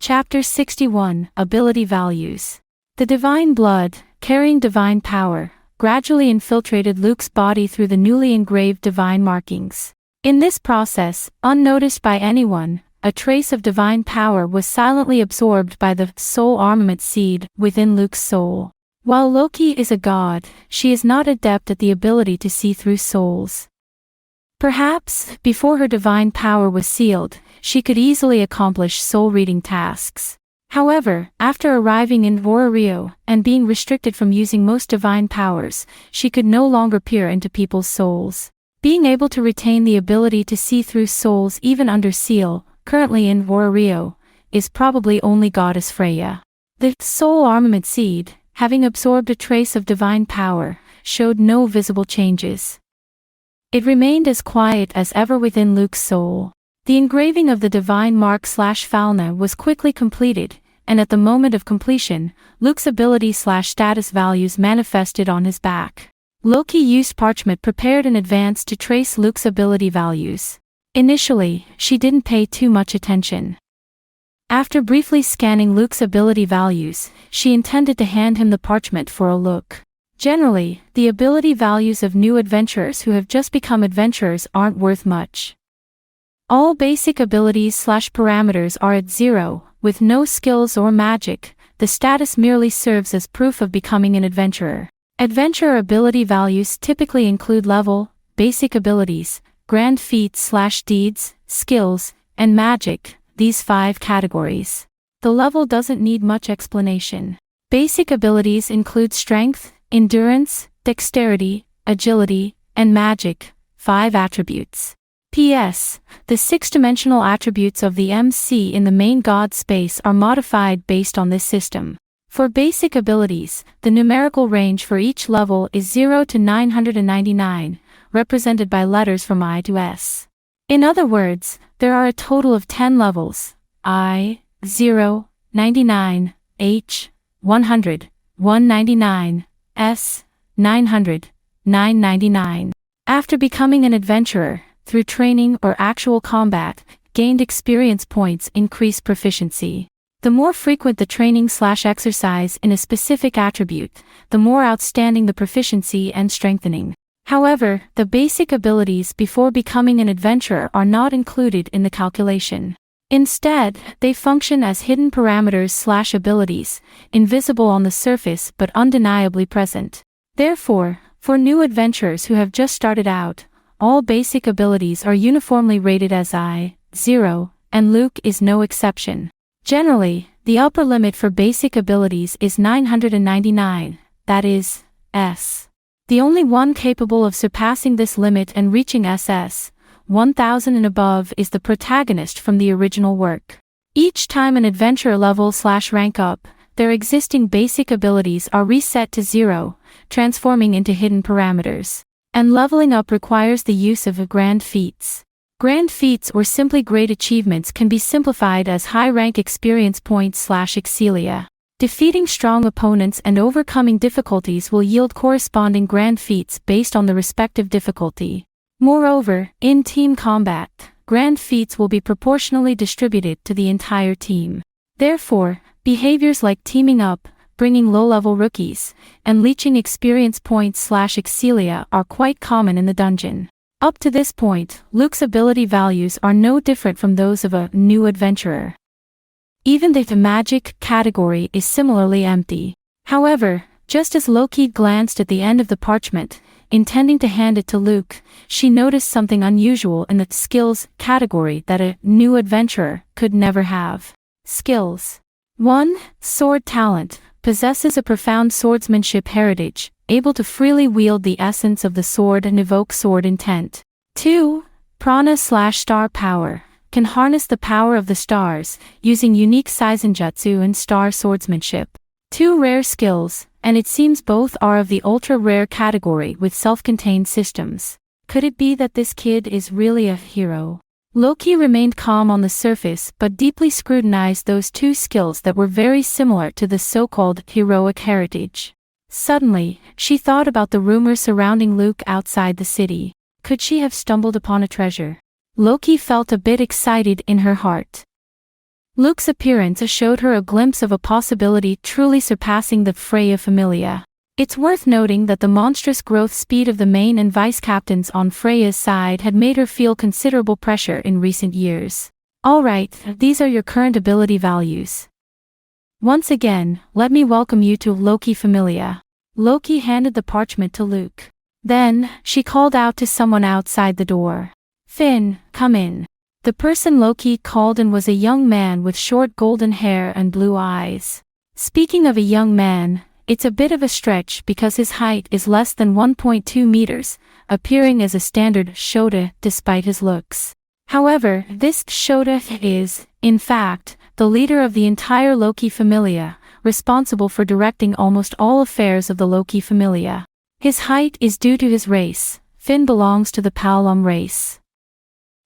Chapter 61, Ability Values. The divine blood, carrying divine power, gradually infiltrated Luke's body through the newly engraved divine markings. In this process, unnoticed by anyone, a trace of divine power was silently absorbed by the soul armament seed within Luke's soul. While Loki is a god, she is not adept at the ability to see through souls. Perhaps, before her divine power was sealed, she could easily accomplish soul-reading tasks. However, after arriving in Rio and being restricted from using most divine powers, she could no longer peer into people's souls. Being able to retain the ability to see through souls even under seal, currently in Rio, is probably only goddess Freya. The soul armament seed, having absorbed a trace of divine power, showed no visible changes. It remained as quiet as ever within Luke's soul. The engraving of the divine mark/Falna was quickly completed, and at the moment of completion, Luke's ability/status values manifested on his back. Loki used parchment prepared in advance to trace Luke's ability values. Initially, she didn't pay too much attention. After briefly scanning Luke's ability values, she intended to hand him the parchment for a look. Generally, the ability values of new adventurers who have just become adventurers aren't worth much. All basic abilities/parameters are at 0, with no skills or magic. The status merely serves as proof of becoming an adventurer. Adventurer ability values typically include level, basic abilities, grand feats/deeds, skills, and magic, these 5 categories. The level doesn't need much explanation. Basic abilities include strength, endurance, dexterity, agility, and magic, 5 attributes. P.S. The 6-dimensional attributes of the MC in the main god space are modified based on this system. For basic abilities, the numerical range for each level is 0 to 999, represented by letters from I to S. In other words, there are a total of 10 levels: I, 0, 99, H, 100, 199, S, 900, 999. After becoming an adventurer, through training or actual combat, gained experience points increase proficiency. The more frequent the training/exercise in a specific attribute, the more outstanding the proficiency and strengthening. However, the basic abilities before becoming an adventurer are not included in the calculation. Instead, they function as hidden parameters/abilities, invisible on the surface but undeniably present. Therefore, for new adventurers who have just started out, all basic abilities are uniformly rated as I, 0, and Luke is no exception. Generally, the upper limit for basic abilities is 999, that is, S. The only one capable of surpassing this limit and reaching SS, 1000 and above is the protagonist from the original work. Each time an adventurer level/rank up, their existing basic abilities are reset to 0, transforming into hidden parameters. And leveling up requires the use of grand feats. Grand feats or simply great achievements can be simplified as high-rank experience points/excelia. Defeating strong opponents and overcoming difficulties will yield corresponding grand feats based on the respective difficulty. Moreover, in team combat, grand feats will be proportionally distributed to the entire team. Therefore, behaviors like teaming up, bringing low-level rookies, and leeching experience points/excelia are quite common in the dungeon. Up to this point, Luke's ability values are no different from those of a new adventurer. Even the magic category is similarly empty. However, just as Loki glanced at the end of the parchment, intending to hand it to Luke, she noticed something unusual in the skills category that a new adventurer could never have. Skills. 1. Sword talent. Possesses a profound swordsmanship heritage, able to freely wield the essence of the sword and evoke sword intent. 2. Prana/star power. Can harness the power of the stars, using unique seizenjutsu and star swordsmanship. 2 rare skills, and it seems both are of the ultra-rare category with self-contained systems. Could it be that this kid is really a hero? Loki remained calm on the surface but deeply scrutinized those 2 skills that were very similar to the so-called heroic heritage. Suddenly, she thought about the rumors surrounding Luke outside the city. Could she have stumbled upon a treasure? Loki felt a bit excited in her heart. Luke's appearance showed her a glimpse of a possibility truly surpassing the Freya Familia. It's worth noting that the monstrous growth speed of the main and vice captains on Freya's side had made her feel considerable pressure in recent years. Alright, these are your current ability values. Once again, let me welcome you to Loki Familia. Loki handed the parchment to Luke. Then, she called out to someone outside the door. Finn, come in. The person Loki called in was a young man with short golden hair and blue eyes. Speaking of a young man, it's a bit of a stretch because his height is less than 1.2 meters, appearing as a standard Shota despite his looks. However, this Shota is, in fact, the leader of the entire Loki Familia, responsible for directing almost all affairs of the Loki Familia. His height is due to his race. Finn belongs to the Palom race.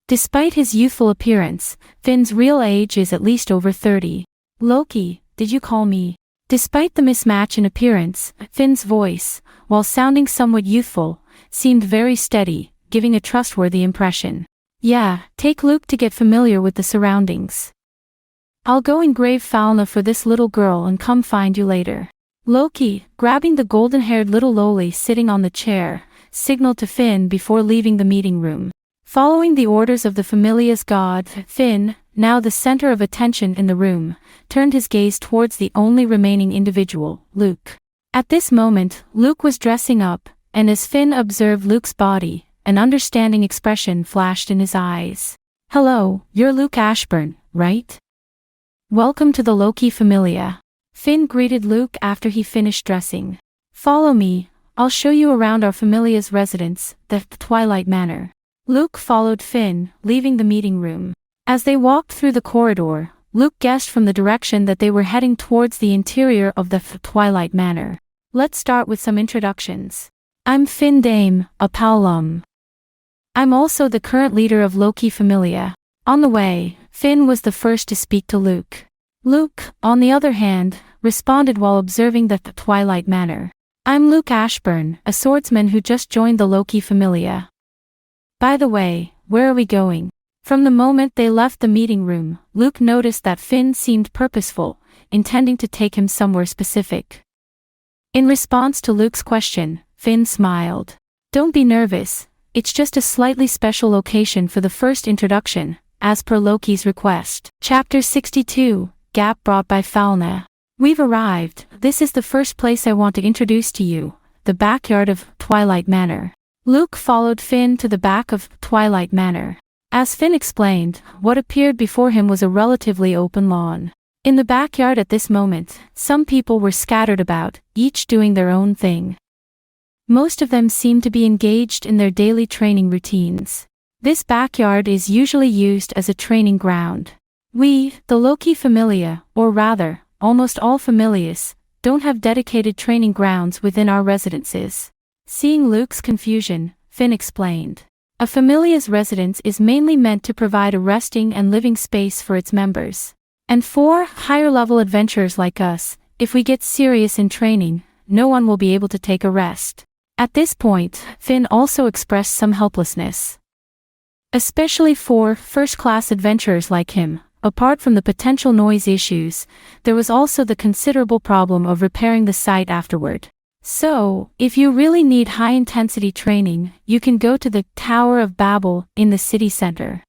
Despite his youthful appearance, Finn's real age is at least over 30. Loki, did you call me? Despite the mismatch in appearance, Finn's voice, while sounding somewhat youthful, seemed very steady, giving a trustworthy impression. Yeah, take Luke to get familiar with the surroundings. I'll go engrave Falna for this little girl and come find you later. Loki, grabbing the golden-haired little loli sitting on the chair, signaled to Finn before leaving the meeting room. Following the orders of the Familia's god, Finn, now the center of attention in the room, turned his gaze towards the only remaining individual, Luke. At this moment, Luke was dressing up, and as Finn observed Luke's body, an understanding expression flashed in his eyes. Hello, you're Luke Ashburn, right? Welcome to the Loki Familia. Finn greeted Luke after he finished dressing. Follow me, I'll show you around our Familia's residence, the Twilight Manor. Luke followed Finn, leaving the meeting room. As they walked through the corridor, Luke guessed from the direction that they were heading towards the interior of the Twilight Manor. Let's start with some introductions. I'm Finn Dame, a Palom. I'm also the current leader of Loki Familia. On the way, Finn was the first to speak to Luke. Luke, on the other hand, responded while observing the Twilight Manor. I'm Luke Ashburn, a swordsman who just joined the Loki Familia. By the way, where are we going? From the moment they left the meeting room, Luke noticed that Finn seemed purposeful, intending to take him somewhere specific. In response to Luke's question, Finn smiled. Don't be nervous, it's just a slightly special location for the first introduction, as per Loki's request. Chapter 62, Gap brought by Falna. We've arrived, this is the first place I want to introduce to you, the backyard of Twilight Manor. Luke followed Finn to the back of Twilight Manor. As Finn explained, what appeared before him was a relatively open lawn. In the backyard at this moment, some people were scattered about, each doing their own thing. Most of them seemed to be engaged in their daily training routines. This backyard is usually used as a training ground. We, the Loki Familia, or rather, almost all Familias, don't have dedicated training grounds within our residences. Seeing Luke's confusion, Finn explained. A Familia's residence is mainly meant to provide a resting and living space for its members. And for higher-level adventurers like us, if we get serious in training, no one will be able to take a rest. At this point, Finn also expressed some helplessness. Especially for first-class adventurers like him, apart from the potential noise issues, there was also the considerable problem of repairing the site afterward. So, if you really need high-intensity training, you can go to the Tower of Babel in the city center.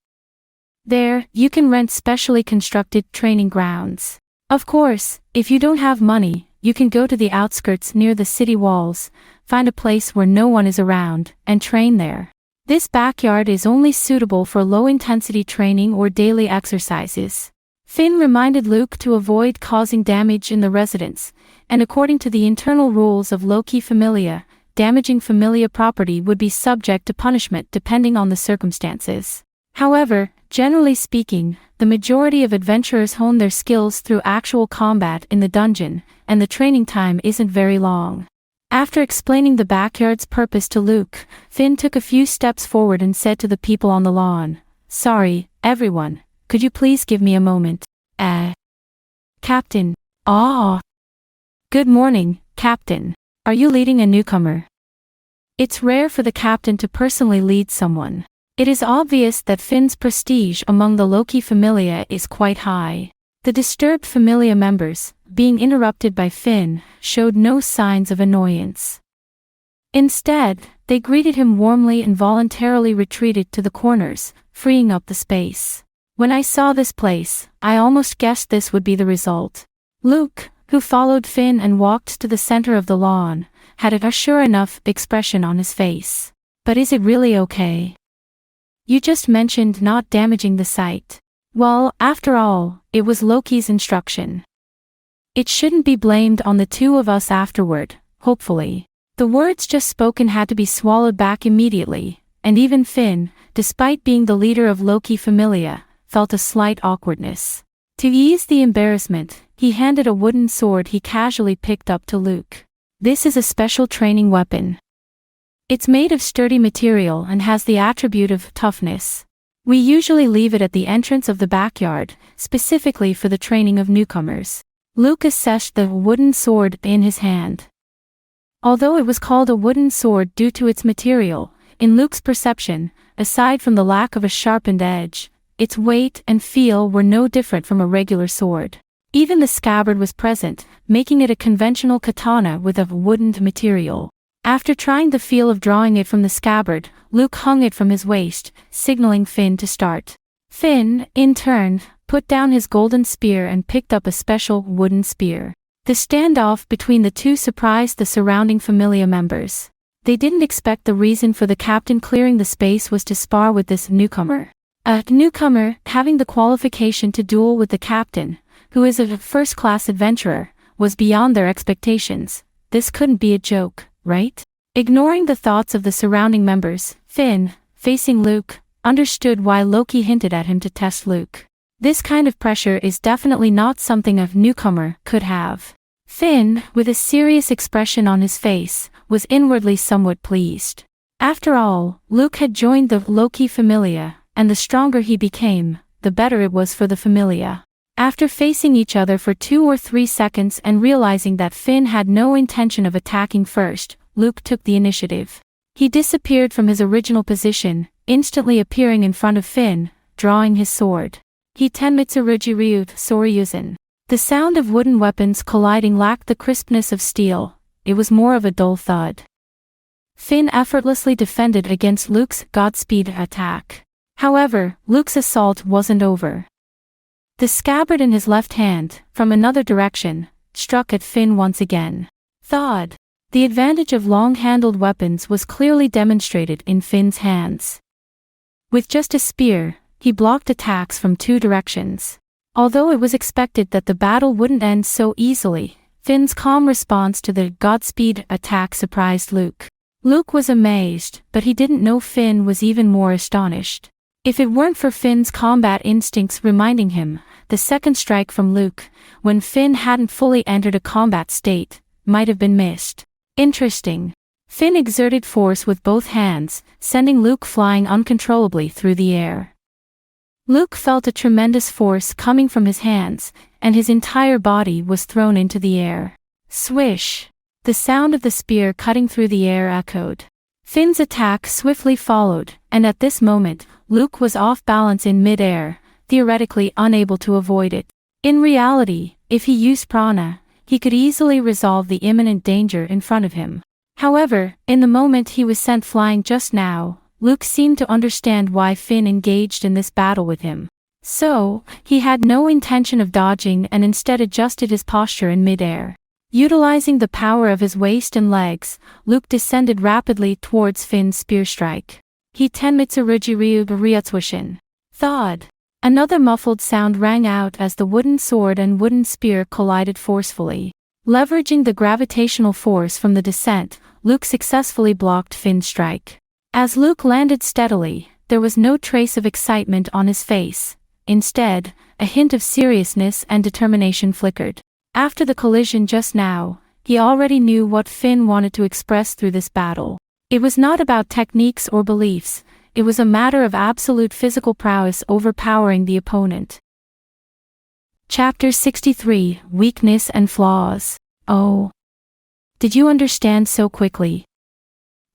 There, you can rent specially constructed training grounds. Of course, if you don't have money, you can go to the outskirts near the city walls, find a place where no one is around, and train there. This backyard is only suitable for low-intensity training or daily exercises. Finn reminded Luke to avoid causing damage in the residence, and according to the internal rules of Loki Familia, damaging Familia property would be subject to punishment depending on the circumstances. However, generally speaking, the majority of adventurers hone their skills through actual combat in the dungeon, and the training time isn't very long. After explaining the backyard's purpose to Luke, Finn took a few steps forward and said to the people on the lawn, "Sorry, everyone, could you please give me a moment?" Captain. Good morning, Captain. Are you leading a newcomer? It's rare for the captain to personally lead someone. It is obvious that Finn's prestige among the Loki Familia is quite high. The disturbed Familia members, being interrupted by Finn, showed no signs of annoyance. Instead, they greeted him warmly and voluntarily retreated to the corners, freeing up the space. When I saw this place, I almost guessed this would be the result. Luke, who followed Finn and walked to the center of the lawn, had a sure enough expression on his face. But is it really okay? You just mentioned not damaging the site. Well, after all, it was Loki's instruction. It shouldn't be blamed on the two of us afterward, hopefully. The words just spoken had to be swallowed back immediately, and even Finn, despite being the leader of Loki Familia, felt a slight awkwardness. To ease the embarrassment, he handed a wooden sword he casually picked up to Luke. This is a special training weapon. It's made of sturdy material and has the attribute of toughness. We usually leave it at the entrance of the backyard, specifically for the training of newcomers. Luke assessed the wooden sword in his hand. Although it was called a wooden sword due to its material, in Luke's perception, aside from the lack of a sharpened edge, its weight and feel were no different from a regular sword. Even the scabbard was present, making it a conventional katana with a wooden material. After trying the feel of drawing it from the scabbard, Luke hung it from his waist, signaling Finn to start. Finn, in turn, put down his golden spear and picked up a special wooden spear. The standoff between the two surprised the surrounding Familia members. They didn't expect the reason for the captain clearing the space was to spar with this newcomer. A newcomer, having the qualification to duel with the captain, who is a first-class adventurer, was beyond their expectations. This couldn't be a joke, right? Ignoring the thoughts of the surrounding members, Finn, facing Luke, understood why Loki hinted at him to test Luke. This kind of pressure is definitely not something a newcomer could have. Finn, with a serious expression on his face, was inwardly somewhat pleased. After all, Luke had joined the Loki Familia, and the stronger he became, the better it was for the Familia. After facing each other for 2 or 3 seconds and realizing that Finn had no intention of attacking first, Luke took the initiative. He disappeared from his original position, instantly appearing in front of Finn, drawing his sword. He tenmitsu ryuryuth soryuzan. The sound of wooden weapons colliding lacked the crispness of steel, it was more of a dull thud. Finn effortlessly defended against Luke's Godspeed attack. However, Luke's assault wasn't over. The scabbard in his left hand, from another direction, struck at Finn once again. Thud. The advantage of long-handled weapons was clearly demonstrated in Finn's hands. With just a spear, he blocked attacks from 2 directions. Although it was expected that the battle wouldn't end so easily, Finn's calm response to the Godspeed attack surprised Luke. Luke was amazed, but he didn't know Finn was even more astonished. If it weren't for Finn's combat instincts reminding him, the second strike from Luke, when Finn hadn't fully entered a combat state, might have been missed. Interesting. Finn exerted force with both hands, sending Luke flying uncontrollably through the air. Luke felt a tremendous force coming from his hands, and his entire body was thrown into the air. Swish! The sound of the spear cutting through the air echoed. Finn's attack swiftly followed, and at this moment, Luke was off balance in mid-air, theoretically unable to avoid it. In reality, if he used prana, he could easily resolve the imminent danger in front of him. However, in the moment he was sent flying just now, Luke seemed to understand why Finn engaged in this battle with him. So, he had no intention of dodging and instead adjusted his posture in mid-air. Utilizing the power of his waist and legs, Luke descended rapidly towards Finn's spear strike. He tenmitsu ryuryuth. Thud. Another muffled sound rang out as the wooden sword and wooden spear collided forcefully. Leveraging the gravitational force from the descent, Luke successfully blocked Finn's strike. As Luke landed steadily, there was no trace of excitement on his face. Instead, a hint of seriousness and determination flickered. After the collision just now, he already knew what Finn wanted to express through this battle. It was not about techniques or beliefs, it was a matter of absolute physical prowess overpowering the opponent. Chapter 63, Weakness and Flaws. Oh. Did you understand so quickly?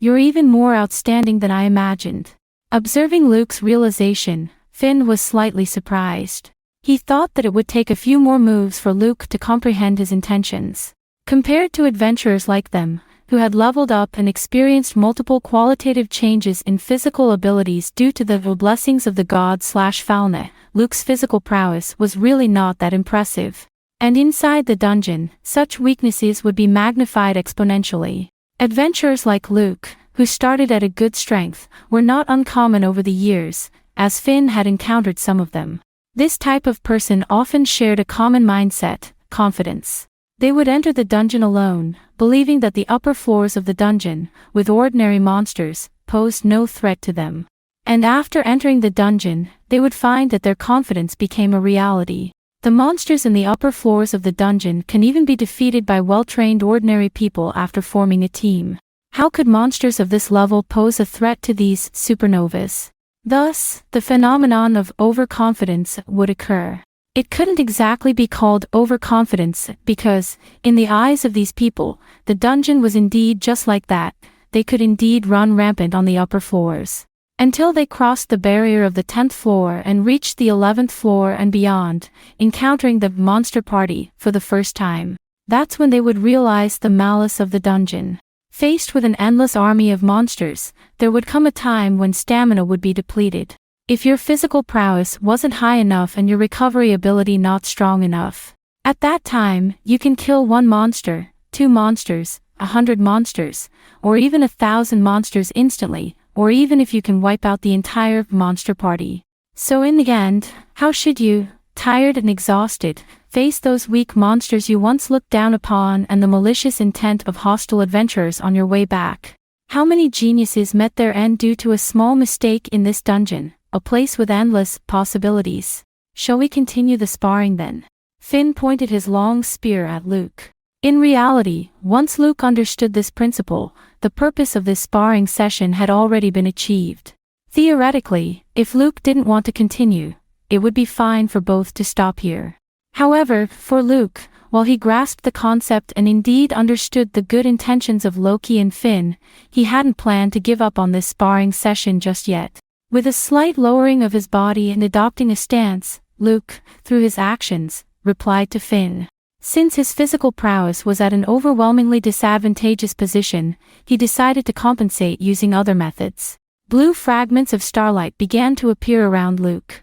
You're even more outstanding than I imagined. Observing Luke's realization, Finn was slightly surprised. He thought that it would take a few more moves for Luke to comprehend his intentions. Compared to adventurers like them, who had leveled up and experienced multiple qualitative changes in physical abilities due to the blessings of the god/Falne, Luke's physical prowess was really not that impressive. And inside the dungeon, such weaknesses would be magnified exponentially. Adventurers like Luke, who started at a good strength, were not uncommon over the years, as Finn had encountered some of them. This type of person often shared a common mindset, confidence. They would enter the dungeon alone, believing that the upper floors of the dungeon, with ordinary monsters, posed no threat to them. And after entering the dungeon, they would find that their confidence became a reality. The monsters in the upper floors of the dungeon can even be defeated by well-trained ordinary people after forming a team. How could monsters of this level pose a threat to these supernovas? Thus, the phenomenon of overconfidence would occur. It couldn't exactly be called overconfidence because, in the eyes of these people, the dungeon was indeed just like that. They could indeed run rampant on the upper floors. Until they crossed the barrier of the 10th floor and reached the 11th floor and beyond, encountering the monster party for the first time. That's when they would realize the malice of the dungeon. Faced with an endless army of monsters, there would come a time when stamina would be depleted. If your physical prowess wasn't high enough and your recovery ability not strong enough. At that time, you can kill 1 monster, 2 monsters, 100 monsters, or even 1,000 monsters instantly, or even if you can wipe out the entire monster party. So in the end, how should you, tired and exhausted, face those weak monsters you once looked down upon and the malicious intent of hostile adventurers on your way back? How many geniuses met their end due to a small mistake in this dungeon? A place with endless possibilities. Shall we continue the sparring then? Finn pointed his long spear at Luke. In reality, once Luke understood this principle, the purpose of this sparring session had already been achieved. Theoretically, if Luke didn't want to continue, it would be fine for both to stop here. However, for Luke, while he grasped the concept and indeed understood the good intentions of Loki and Finn, he hadn't planned to give up on this sparring session just yet. With a slight lowering of his body and adopting a stance, Luke, through his actions, replied to Finn. Since his physical prowess was at an overwhelmingly disadvantageous position, he decided to compensate using other methods. Blue fragments of starlight began to appear around Luke.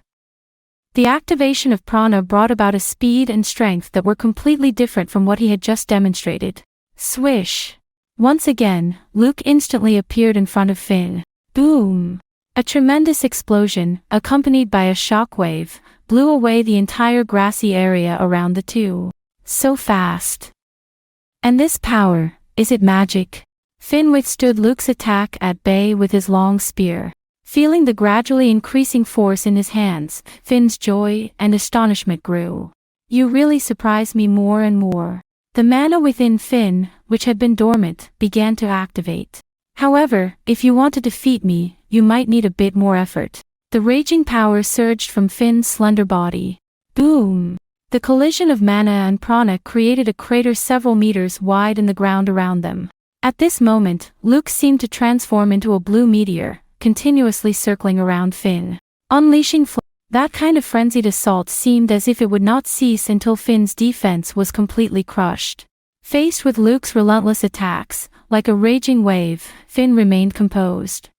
The activation of prana brought about a speed and strength that were completely different from what he had just demonstrated. Swish! Once again, Luke instantly appeared in front of Finn. Boom! A tremendous explosion, accompanied by a shockwave, blew away the entire grassy area around the two. So fast. And this power, is it magic? Finn withstood Luke's attack at bay with his long spear. Feeling the gradually increasing force in his hands, Finn's joy and astonishment grew. You really surprise me more and more. The mana within Finn, which had been dormant, began to activate. However, if you want to defeat me, you might need a bit more effort. The raging power surged from Finn's slender body. Boom! The collision of mana and prana created a crater several meters wide in the ground around them. At this moment, Luke seemed to transform into a blue meteor, continuously circling around Finn. Unleashing that kind of frenzied assault seemed as if it would not cease until Finn's defense was completely crushed. Faced with Luke's relentless attacks, like a raging wave, Finn remained composed.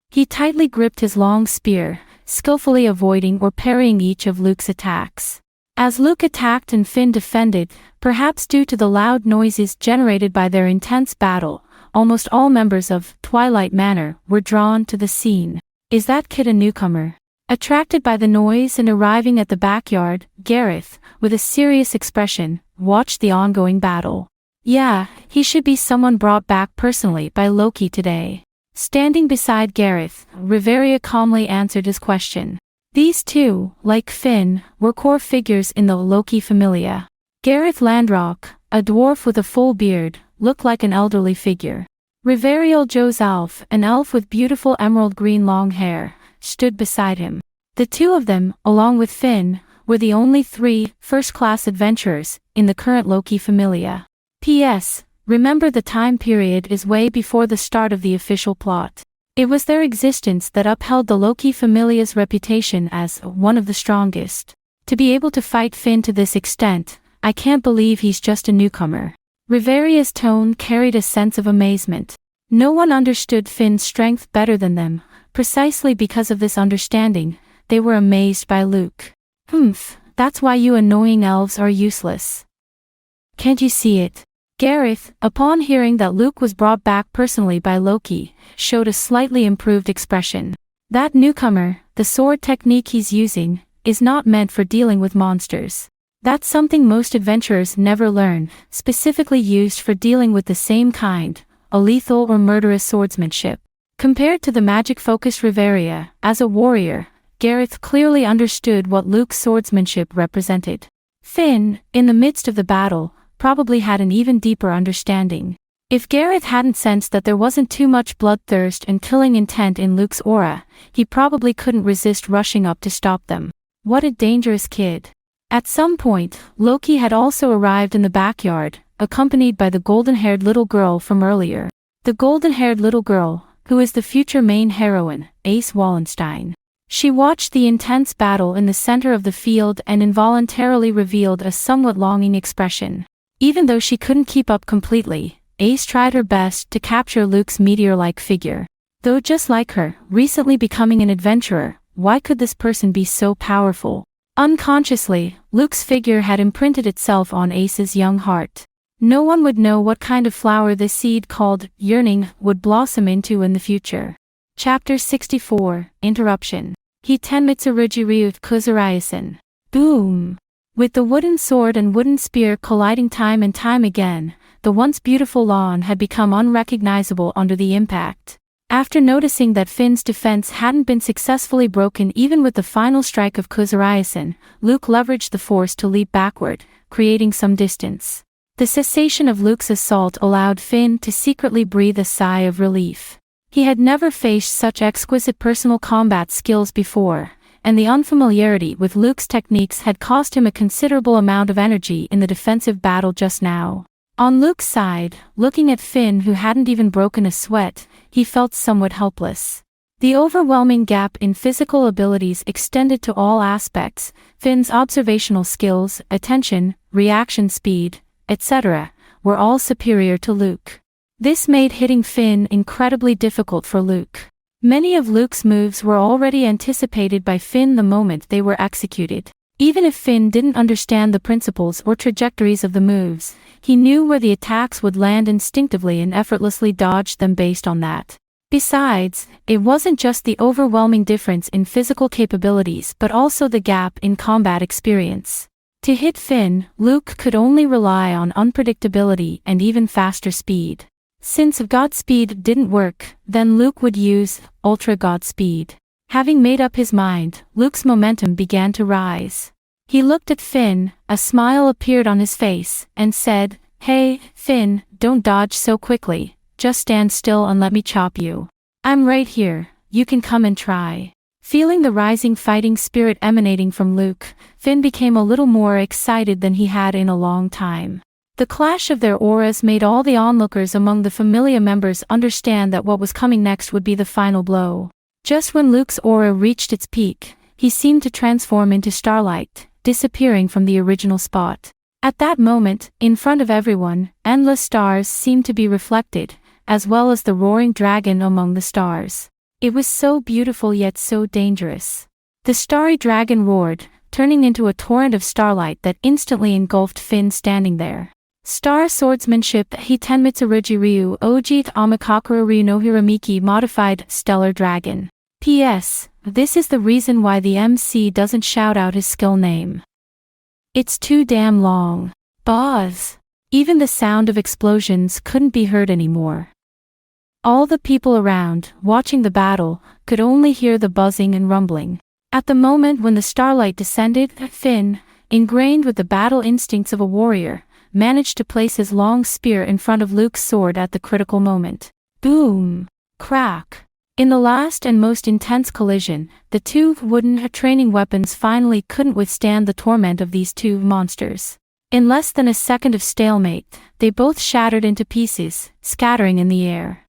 He tightly gripped his long spear, skillfully avoiding or parrying each of Luke's attacks. As Luke attacked and Finn defended, perhaps due to the loud noises generated by their intense battle, almost all members of Twilight Manor were drawn to the scene. Is that kid a newcomer? Attracted by the noise and arriving at the backyard, Gareth, with a serious expression, watched the ongoing battle. Yeah, he should be someone brought back personally by Loki today. Standing beside Gareth, Riveria calmly answered his question. These two, like Finn, were core figures in the Loki familia. Gareth Landrock, a dwarf with a full beard, looked like an elderly figure. Riverial Joe's elf, an elf with beautiful emerald green long hair, stood beside him. The two of them, along with Finn, were the only 3 first-class adventurers in the current Loki familia. P.S. Remember, the time period is way before the start of the official plot. It was their existence that upheld the Loki familia's reputation as one of the strongest. To be able to fight Finn to this extent, I can't believe he's just a newcomer. Riveria's tone carried a sense of amazement. No one understood Finn's strength better than them. Precisely because of this understanding, they were amazed by Luke. That's why you annoying elves are useless. Can't you see it? Gareth, upon hearing that Luke was brought back personally by Loki, showed a slightly improved expression. That newcomer, the sword technique he's using, is not meant for dealing with monsters. That's something most adventurers never learn, specifically used for dealing with the same kind, a lethal or murderous swordsmanship. Compared to the magic-focused Riveria, as a warrior, Gareth clearly understood what Luke's swordsmanship represented. Finn, in the midst of the battle, probably had an even deeper understanding. If Gareth hadn't sensed that there wasn't too much bloodthirst and killing intent in Luke's aura, he probably couldn't resist rushing up to stop them. What a dangerous kid. At some point, Loki had also arrived in the backyard, accompanied by the golden-haired little girl from earlier. The golden-haired little girl, who is the future main heroine, Ace Wallenstein. She watched the intense battle in the center of the field and involuntarily revealed a somewhat longing expression. Even though she couldn't keep up completely, Ace tried her best to capture Luke's meteor-like figure. Though just like her, recently becoming an adventurer, why could this person be so powerful? Unconsciously, Luke's figure had imprinted itself on Ace's young heart. No one would know what kind of flower this seed called yearning would blossom into in the future. Chapter 64, Interruption. Hitenmitsuruji Ryut Kuzurayasen. Boom! With the wooden sword and wooden spear colliding time and time again, the once beautiful lawn had become unrecognizable under the impact. After noticing that Finn's defense hadn't been successfully broken even with the final strike of Kuzurayasen, Luke leveraged the force to leap backward, creating some distance. The cessation of Luke's assault allowed Finn to secretly breathe a sigh of relief. He had never faced such exquisite personal combat skills before, and the unfamiliarity with Luke's techniques had cost him a considerable amount of energy in the defensive battle just now. On Luke's side, looking at Finn who hadn't even broken a sweat, he felt somewhat helpless. The overwhelming gap in physical abilities extended to all aspects. Finn's observational skills, attention, reaction speed, etc., were all superior to Luke. This made hitting Finn incredibly difficult for Luke. Many of Luke's moves were already anticipated by Finn the moment they were executed. Even if Finn didn't understand the principles or trajectories of the moves, he knew where the attacks would land instinctively and effortlessly dodged them based on that. Besides, it wasn't just the overwhelming difference in physical capabilities but also the gap in combat experience. To hit Finn, Luke could only rely on unpredictability and even faster speed. Since Godspeed didn't work, then Luke would use Ultra Godspeed. Having made up his mind, Luke's momentum began to rise. He looked at Finn, a smile appeared on his face, and said, "Hey, Finn, don't dodge so quickly, just stand still and let me chop you. I'm right here, you can come and try." Feeling the rising fighting spirit emanating from Luke, Finn became a little more excited than he had in a long time. The clash of their auras made all the onlookers among the Familia members understand that what was coming next would be the final blow. Just when Luke's aura reached its peak, he seemed to transform into starlight, disappearing from the original spot. At that moment, in front of everyone, endless stars seemed to be reflected, as well as the roaring dragon among the stars. It was so beautiful yet so dangerous. The starry dragon roared, turning into a torrent of starlight that instantly engulfed Finn standing there. Star Swordsmanship Hitenmitsuruji Ryu Ojit Amakakura Ryu no Hiramiki Modified Stellar Dragon. P.S. This is the reason why the MC doesn't shout out his skill name. It's too damn long. Buzz. Even the sound of explosions couldn't be heard anymore. All the people around, watching the battle, could only hear the buzzing and rumbling. At the moment when the starlight descended, Finn, ingrained with the battle instincts of a warrior, managed to place his long spear in front of Luke's sword at the critical moment. Boom! Crack! In the last and most intense collision, the two wooden training weapons finally couldn't withstand the torment of these two monsters. In less than a second of stalemate, they both shattered into pieces, scattering in the air.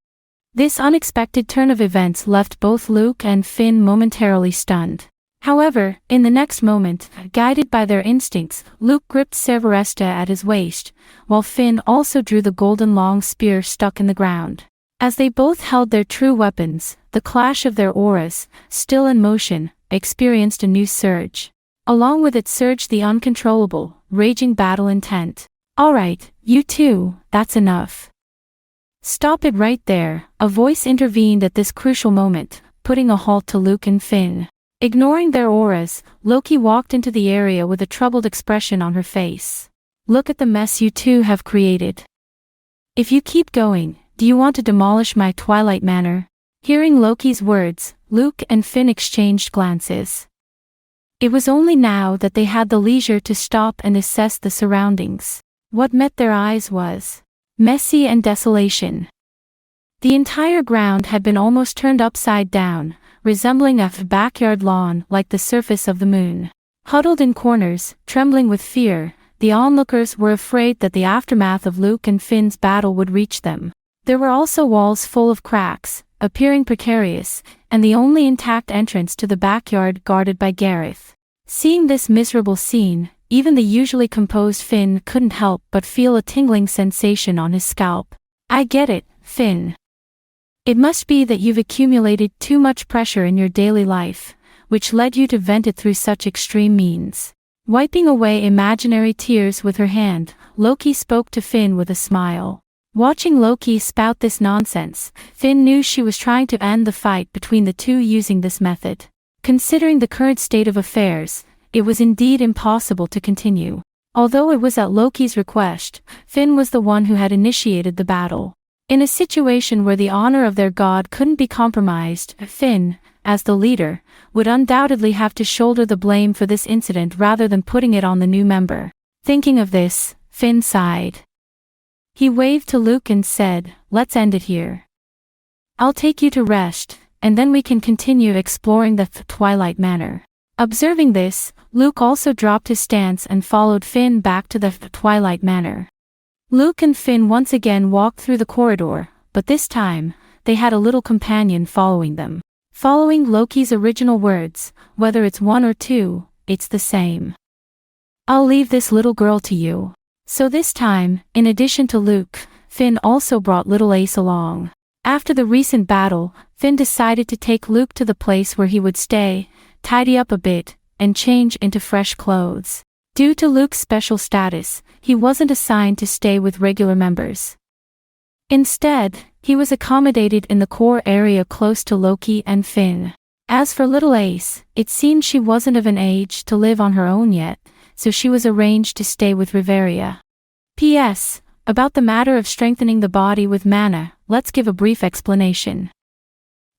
This unexpected turn of events left both Luke and Finn momentarily stunned. However, in the next moment, guided by their instincts, Luke gripped Severesta at his waist, while Finn also drew the golden long spear stuck in the ground. As they both held their true weapons, the clash of their auras, still in motion, experienced a new surge. Along with it surged the uncontrollable, raging battle intent. "Alright, you two, that's enough. Stop it right there," a voice intervened at this crucial moment, putting a halt to Luke and Finn. Ignoring their auras, Loki walked into the area with a troubled expression on her face. "Look at the mess you two have created. If you keep going, do you want to demolish my Twilight Manor?" Hearing Loki's words, Luke and Finn exchanged glances. It was only now that they had the leisure to stop and assess the surroundings. What met their eyes was messy and desolation. The entire ground had been almost turned upside down, resembling a backyard lawn like the surface of the moon. Huddled in corners, trembling with fear, the onlookers were afraid that the aftermath of Luke and Finn's battle would reach them. There were also walls full of cracks, appearing precarious, and the only intact entrance to the backyard guarded by Gareth. Seeing this miserable scene, even the usually composed Finn couldn't help but feel a tingling sensation on his scalp. "I get it, Finn. It must be that you've accumulated too much pressure in your daily life, which led you to vent it through such extreme means." Wiping away imaginary tears with her hand, Loki spoke to Finn with a smile. Watching Loki spout this nonsense, Finn knew she was trying to end the fight between the two using this method. Considering the current state of affairs, it was indeed impossible to continue. Although it was at Loki's request, Finn was the one who had initiated the battle. In a situation where the honor of their god couldn't be compromised, Finn, as the leader, would undoubtedly have to shoulder the blame for this incident rather than putting it on the new member. Thinking of this, Finn sighed. He waved to Luke and said, "Let's end it here. I'll take you to rest, and then we can continue exploring the Twilight Manor." Observing this, Luke also dropped his stance and followed Finn back to the Twilight Manor. Luke and Finn once again walked through the corridor, but this time, they had a little companion following them. Following Loki's original words, whether it's one or two, it's the same. "I'll leave this little girl to you." So this time, in addition to Luke, Finn also brought little Ace along. After the recent battle, Finn decided to take Luke to the place where he would stay, tidy up a bit, and change into fresh clothes. Due to Luke's special status, he wasn't assigned to stay with regular members. Instead, he was accommodated in the core area close to Loki and Finn. As for little Ace, it seemed she wasn't of an age to live on her own yet, so she was arranged to stay with Riveria. P.S. About the matter of strengthening the body with mana, let's give a brief explanation.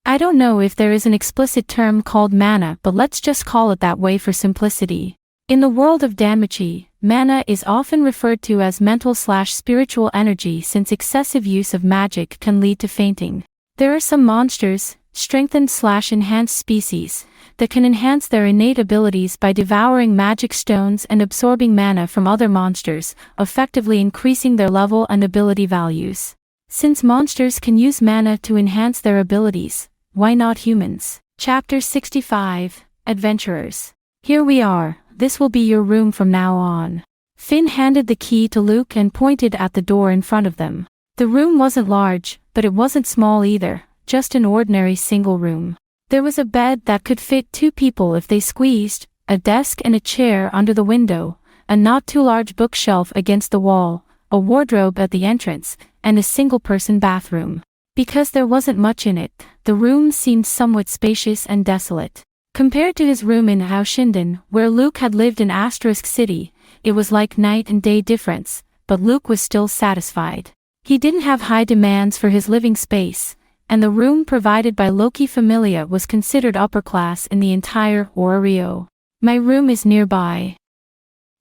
I don't know if there is an explicit term called mana, but let's just call it that way for simplicity. In the world of Danmachi, mana is often referred to as mental/spiritual energy since excessive use of magic can lead to fainting. There are some monsters, strengthened/enhanced species, that can enhance their innate abilities by devouring magic stones and absorbing mana from other monsters, effectively increasing their level and ability values. Since monsters can use mana to enhance their abilities, why not humans? Chapter 65, Adventurers. Here we are, this will be your room from now on. Finn handed the key to Luke and pointed at the door in front of them. The room wasn't large, but it wasn't small either, just an ordinary single room. There was a bed that could fit 2 people if they squeezed, a desk and a chair under the window, a not too large bookshelf against the wall, a wardrobe at the entrance, and a single-person bathroom. Because there wasn't much in it, the room seemed somewhat spacious and desolate. Compared to his room in Haushinden, where Luke had lived in Asterisk City, it was like night and day difference, but Luke was still satisfied. He didn't have high demands for his living space, and the room provided by Loki Familia was considered upper class in the entire Rio. "My room is nearby.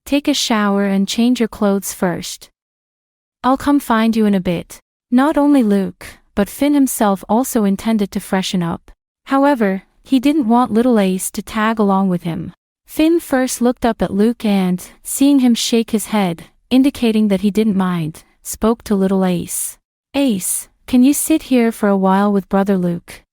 Take a shower and change your clothes first. I'll come find you in a bit." Not only Luke, but Finn himself also intended to freshen up. However, he didn't want little Ace to tag along with him. Finn first looked up at Luke and, seeing him shake his head, indicating that he didn't mind, spoke to little Ace. "Ace, can you sit here for a while with brother Luke?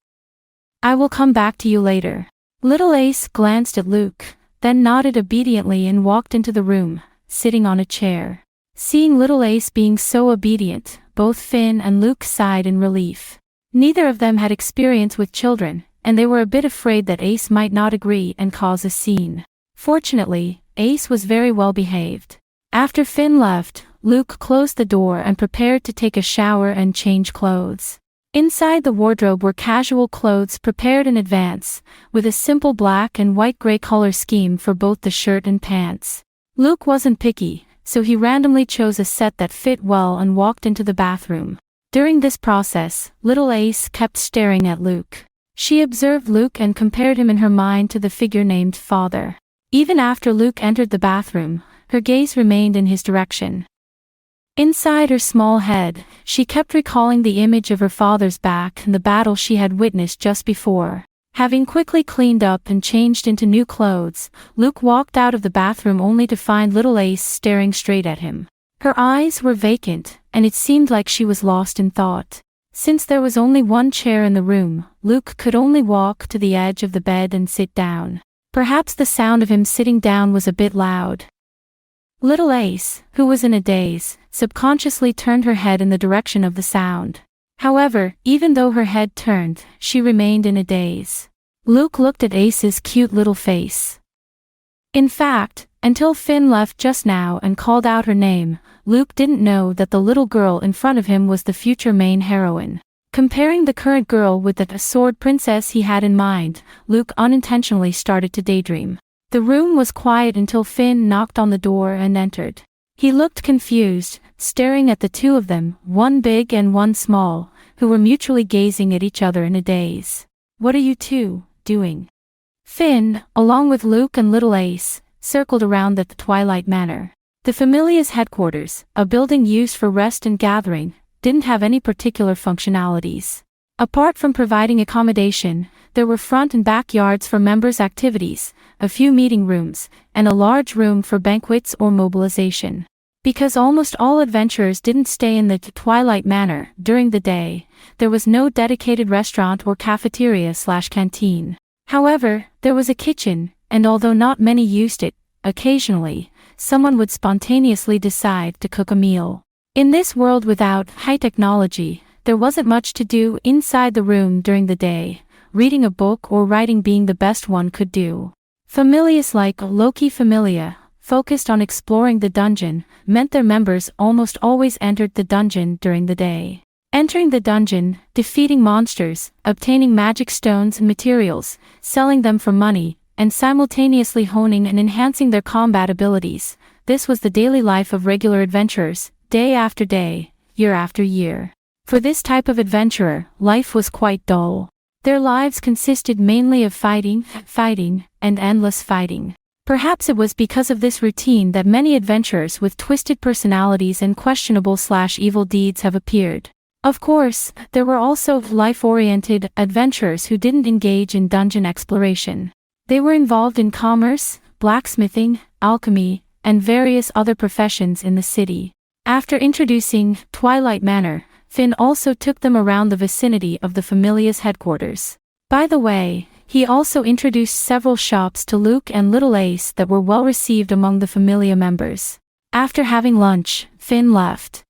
I will come back to you later." Little Ace glanced at Luke, then nodded obediently and walked into the room, sitting on a chair. Seeing Little Ace being so obedient, both Finn and Luke sighed in relief. Neither of them had experience with children, and they were a bit afraid that Ace might not agree and cause a scene. Fortunately, Ace was very well behaved. After Finn left, Luke closed the door and prepared to take a shower and change clothes. Inside the wardrobe were casual clothes prepared in advance, with a simple black and white-gray color scheme for both the shirt and pants. Luke wasn't picky, so he randomly chose a set that fit well and walked into the bathroom. During this process, Little Ace kept staring at Luke. She observed Luke and compared him in her mind to the figure named Father. Even after Luke entered the bathroom, her gaze remained in his direction. Inside her small head, she kept recalling the image of her father's back and the battle she had witnessed just before. Having quickly cleaned up and changed into new clothes, Luke walked out of the bathroom only to find Little Ace staring straight at him. Her eyes were vacant, and it seemed like she was lost in thought. Since there was only one chair in the room, Luke could only walk to the edge of the bed and sit down. Perhaps the sound of him sitting down was a bit loud. Little Ace, who was in a daze, subconsciously turned her head in the direction of the sound. However, even though her head turned, she remained in a daze. Luke looked at Ace's cute little face. In fact, until Finn left just now and called out her name, Luke didn't know that the little girl in front of him was the future main heroine. Comparing the current girl with the sword princess he had in mind, Luke unintentionally started to daydream. The room was quiet until Finn knocked on the door and entered. He looked confused, staring at the two of them, one big and one small, who were mutually gazing at each other in a daze. "What are you two doing?" Finn, along with Luke and Little Ace, circled around at the Twilight Manor. The Familia's headquarters, a building used for rest and gathering, didn't have any particular functionalities. Apart from providing accommodation, there were front and backyards for members' activities, a few meeting rooms, and a large room for banquets or mobilization. Because almost all adventurers didn't stay in the Twilight Manor during the day, there was no dedicated restaurant or cafeteria/canteen. However, there was a kitchen, and although not many used it, occasionally, someone would spontaneously decide to cook a meal. In this world without high technology, there wasn't much to do inside the room during the day, reading a book or writing being the best one could do. Familias like Loki Familia, focused on exploring the dungeon, meant their members almost always entered the dungeon during the day. Entering the dungeon, defeating monsters, obtaining magic stones and materials, selling them for money, and simultaneously honing and enhancing their combat abilities. This was the daily life of regular adventurers, day after day, year after year. For this type of adventurer, life was quite dull. Their lives consisted mainly of fighting, and endless fighting. Perhaps it was because of this routine that many adventurers with twisted personalities and questionable/evil deeds have appeared. Of course, there were also life-oriented adventurers who didn't engage in dungeon exploration. They were involved in commerce, blacksmithing, alchemy, and various other professions in the city. After introducing Twilight Manor, Finn also took them around the vicinity of the Familia's headquarters. By the way, he also introduced several shops to Luke and Little Ace that were well received among the Familia members. After having lunch, Finn left.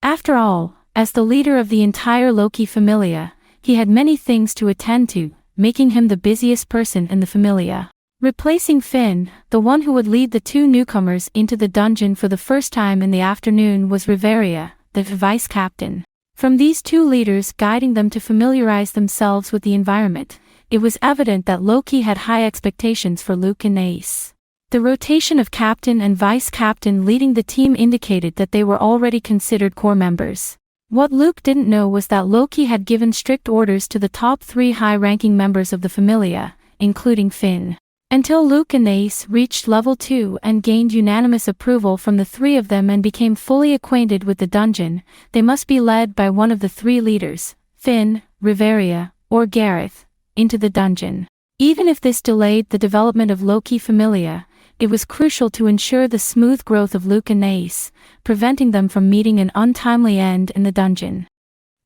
After all, as the leader of the entire Loki Familia, he had many things to attend to, making him the busiest person in the Familia. Replacing Finn, the one who would lead the two newcomers into the dungeon for the first time in the afternoon was Riveria, the vice captain. From these two leaders guiding them to familiarize themselves with the environment, it was evident that Loki had high expectations for Luke and Ace. The rotation of captain and vice captain leading the team indicated that they were already considered core members. What Luke didn't know was that Loki had given strict orders to the top 3 high-ranking members of the Familia, including Finn. Until Luke and Ace reached level 2 and gained unanimous approval from the 3 of them and became fully acquainted with the dungeon, they must be led by one of the 3 leaders, Finn, Riveria, or Gareth, into the dungeon. Even if this delayed the development of Loki Familia, it was crucial to ensure the smooth growth of Luke and Ace, preventing them from meeting an untimely end in the dungeon.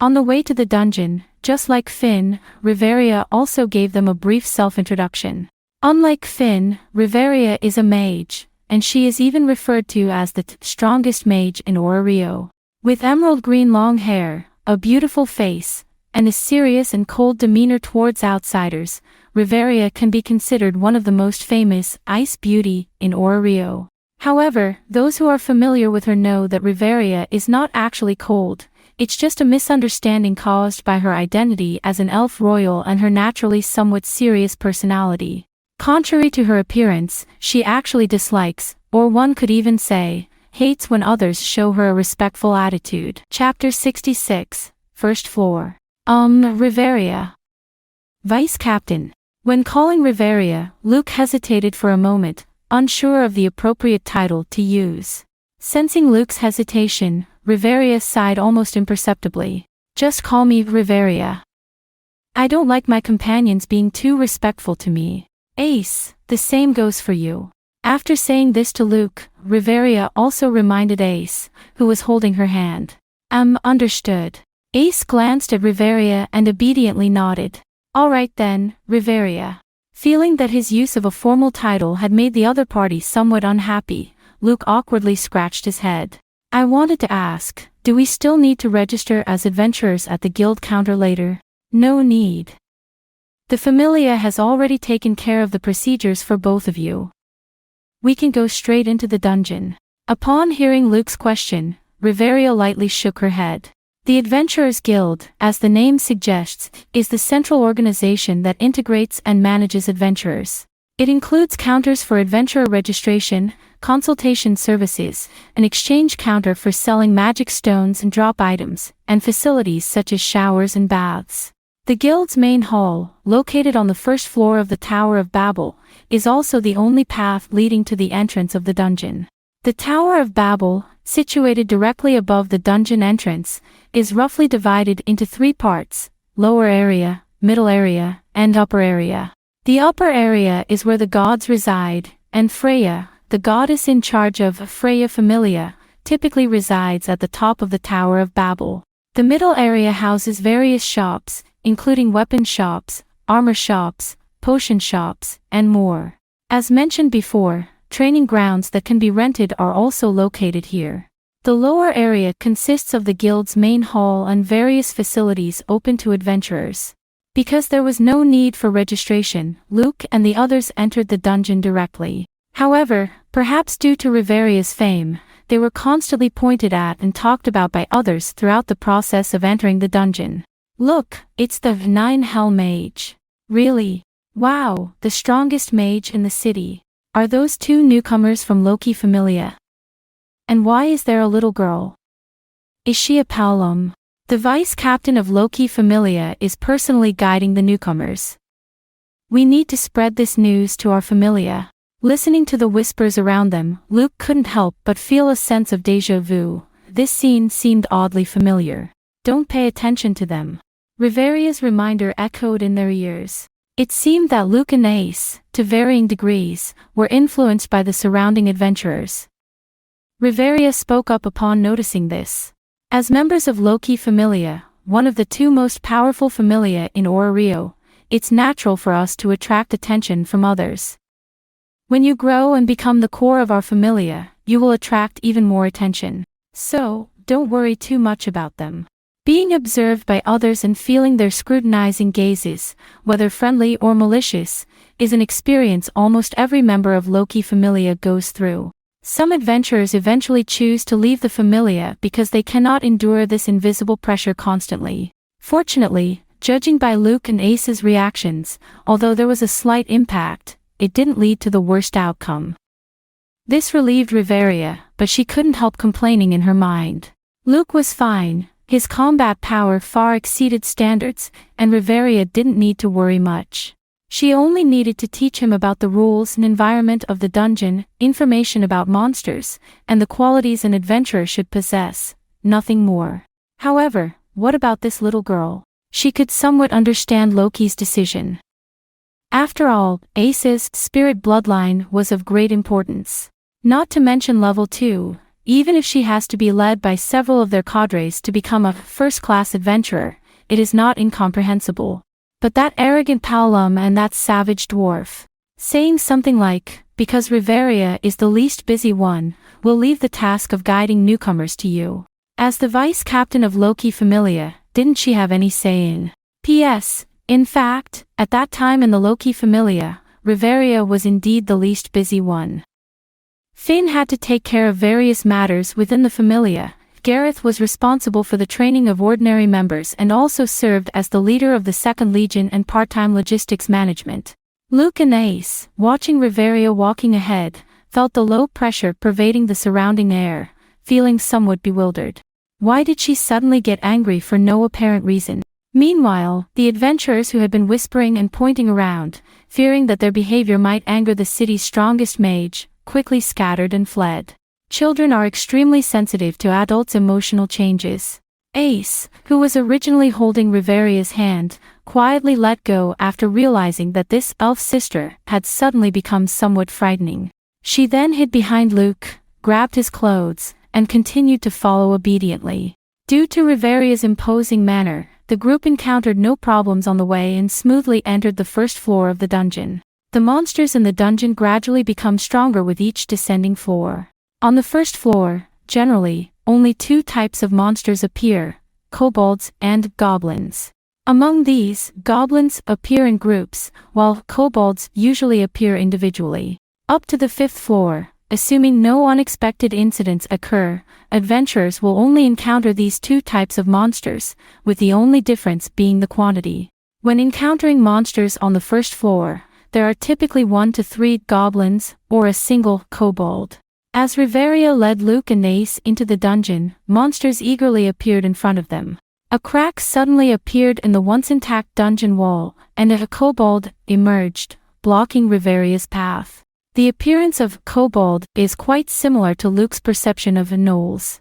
On the way to the dungeon, Just like Finn, Riveria also gave them a brief self-introduction. Unlike Finn, Riveria is a mage, and she is even referred to as the strongest mage in Orario. With emerald green long hair, a beautiful face, and a serious and cold demeanor towards outsiders, Riveria can be considered one of the most famous ice beauty in Orario. However, those who are familiar with her know that Riveria is not actually cold. It's just a misunderstanding caused by her identity as an elf royal and her naturally somewhat serious personality. Contrary to her appearance, she actually dislikes, or one could even say, hates when others show her a respectful attitude. Chapter 66, First Floor. Riveria. Vice Captain. When calling Riveria, Luke hesitated for a moment, unsure of the appropriate title to use. Sensing Luke's hesitation, Riveria sighed almost imperceptibly. Just call me Riveria. I don't like my companions being too respectful to me. Ace, the same goes for you. After saying this to Luke, Riveria also reminded Ace, who was holding her hand. Understood. Ace glanced at Riveria and obediently nodded. All right then, Riveria. Feeling that his use of a formal title had made the other party somewhat unhappy, Luke awkwardly scratched his head. I wanted to ask, do we still need to register as adventurers at the guild counter later? No need. The Familia has already taken care of the procedures for both of you. We can go straight into the dungeon. Upon hearing Luke's question, Riveria lightly shook her head. The Adventurers Guild, as the name suggests, is the central organization that integrates and manages adventurers. It includes counters for adventurer registration, consultation services, an exchange counter for selling magic stones and drop items, and facilities such as showers and baths. The guild's main hall, located on the first floor of the Tower of Babel, is also the only path leading to the entrance of the dungeon. The Tower of Babel, situated directly above the dungeon entrance, is roughly divided into three parts: lower area, middle area, and upper area. The upper area is where the gods reside, and Freya, the goddess in charge of Freya Familia, typically resides at the top of the Tower of Babel. The middle area houses various shops, including weapon shops, armor shops, potion shops, and more. As mentioned before, training grounds that can be rented are also located here. The lower area consists of the guild's main hall and various facilities open to adventurers. Because there was no need for registration, Luke and the others entered the dungeon directly. However, perhaps due to Riveria's fame, they were constantly pointed at and talked about by others throughout the process of entering the dungeon. Look, it's the Nine Hell Mage. Really? Wow, the strongest mage in the city. Are those two newcomers from Loki Familia? And why is there a little girl? Is she a Paulum? The vice captain of Loki Familia is personally guiding the newcomers. We need to spread this news to our Familia. Listening to the whispers around them, Luke couldn't help but feel a sense of déjà vu. This scene seemed oddly familiar. Don't pay attention to them. Riveria's reminder echoed in their ears. It seemed that Luke and Ace, to varying degrees, were influenced by the surrounding adventurers. Riveria spoke up upon noticing this. As members of Loki Familia, one of the two most powerful familia in Orario, it's natural for us to attract attention from others. When you grow and become the core of our familia, you will attract even more attention. So, don't worry too much about them. Being observed by others and feeling their scrutinizing gazes, whether friendly or malicious, is an experience almost every member of Loki Familia goes through. Some adventurers eventually choose to leave the Familia because they cannot endure this invisible pressure constantly. Fortunately, judging by Luke and Ace's reactions, although there was a slight impact, it didn't lead to the worst outcome. This relieved Riveria, but she couldn't help complaining in her mind. Luke was fine. His combat power far exceeded standards, and Riveria didn't need to worry much. She only needed to teach him about the rules and environment of the dungeon, information about monsters, and the qualities an adventurer should possess, nothing more. However, what about this little girl? She could somewhat understand Loki's decision. After all, Ace's spirit bloodline was of great importance. Not to mention level 2, even if she has to be led by several of their cadres to become a first-class adventurer, it is not incomprehensible. But that arrogant Paolum and that savage dwarf. Saying something like, because Riveria is the least busy one, will leave the task of guiding newcomers to you. As the vice captain of Loki Familia, didn't she have any say in? P.S. In fact, at that time in the Loki Familia, Riveria was indeed the least busy one. Finn had to take care of various matters within the Familia. Gareth was responsible for the training of ordinary members and also served as the leader of the 2nd Legion and part-time logistics management. Luke and Ace, watching Riveria walking ahead, felt the low pressure pervading the surrounding air, feeling somewhat bewildered. Why did she suddenly get angry for no apparent reason? Meanwhile, the adventurers who had been whispering and pointing around, fearing that their behavior might anger the city's strongest mage, quickly scattered and fled. Children are extremely sensitive to adults' emotional changes. Ace, who was originally holding Riveria's hand, quietly let go after realizing that this elf sister had suddenly become somewhat frightening. She then hid behind Luke, grabbed his clothes, and continued to follow obediently. Due to Riveria's imposing manner, the group encountered no problems on the way and smoothly entered the first floor of the dungeon. The monsters in the dungeon gradually become stronger with each descending floor. On the first floor, generally, only 2 types of monsters appear, kobolds and goblins. Among these, goblins appear in groups, while kobolds usually appear individually. Up to the 5th floor, assuming no unexpected incidents occur, adventurers will only encounter these 2 types of monsters, with the only difference being the quantity. When encountering monsters on the first floor, there are typically 1 to 3 goblins, or a single kobold. As Riveria led Luke and Ace into the dungeon, monsters eagerly appeared in front of them. A crack suddenly appeared in the once intact dungeon wall, and a kobold emerged, blocking Riveria's path. The appearance of kobold is quite similar to Luke's perception of gnolls.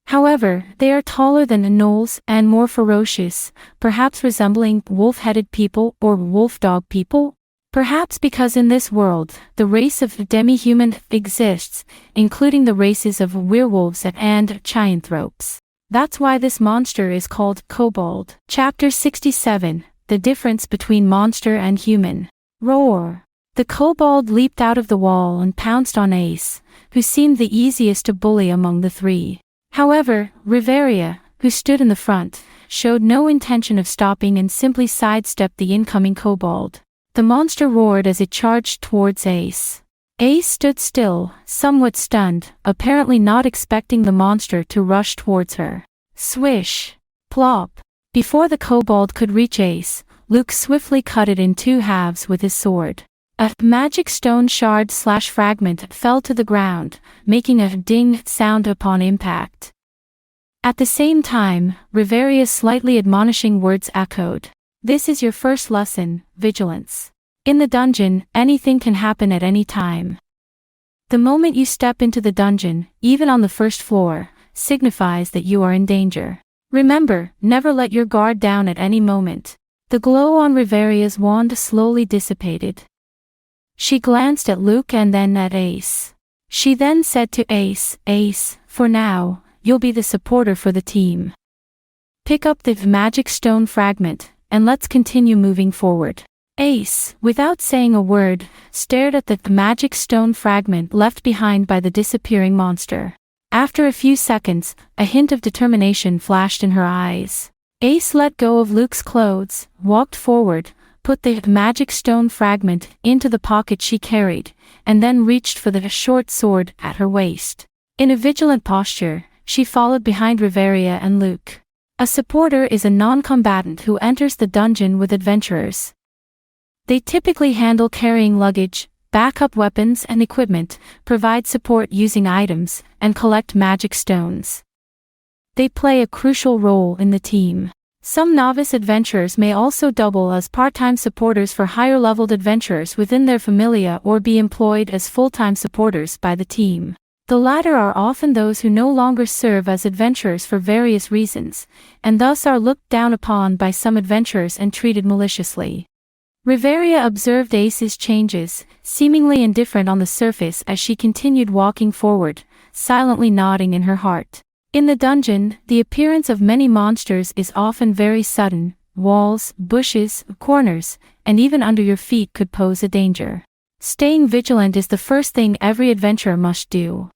However, they are taller than gnolls and more ferocious, perhaps resembling wolf-headed people or wolf-dog people. Perhaps because in this world, the race of demi-human exists, including the races of werewolves and gianthropes. That's why this monster is called kobold. Chapter 67, The Difference Between Monster and Human. Roar! The kobold leaped out of the wall and pounced on Ace, who seemed the easiest to bully among the 3. However, Riveria, who stood in the front, showed no intention of stopping and simply sidestepped the incoming kobold. The monster roared as it charged towards Ace. Ace stood still, somewhat stunned, apparently not expecting the monster to rush towards her. Swish! Plop! Before the kobold could reach Ace, Luke swiftly cut it in 2 halves with his sword. A magic stone shard/fragment fell to the ground, making a ding sound upon impact. At the same time, Riveria's slightly admonishing words echoed. This is your first lesson, vigilance. In the dungeon, anything can happen at any time. The moment you step into the dungeon, even on the first floor, signifies that you are in danger. Remember, never let your guard down at any moment. The glow on Riveria's wand slowly dissipated. She glanced at Luke and then at Ace. She then said to Ace, Ace, for now, you'll be the supporter for the team. Pick up the magic stone fragment, and let's continue moving forward. Ace, without saying a word, stared at the magic stone fragment left behind by the disappearing monster. After a few seconds, a hint of determination flashed in her eyes. Ace let go of Luke's clothes, walked forward, put the magic stone fragment into the pocket she carried, and then reached for the short sword at her waist. In a vigilant posture, she followed behind Riveria and Luke. A supporter is a non-combatant who enters the dungeon with adventurers. They typically handle carrying luggage, backup weapons and equipment, provide support using items, and collect magic stones. They play a crucial role in the team. Some novice adventurers may also double as part-time supporters for higher-leveled adventurers within their familia or be employed as full-time supporters by the team. The latter are often those who no longer serve as adventurers for various reasons, and thus are looked down upon by some adventurers and treated maliciously. Riveria observed Ace's changes, seemingly indifferent on the surface as she continued walking forward, silently nodding in her heart. In the dungeon, the appearance of many monsters is often very sudden. Walls, bushes, corners, and even under your feet could pose a danger. Staying vigilant is the first thing every adventurer must do.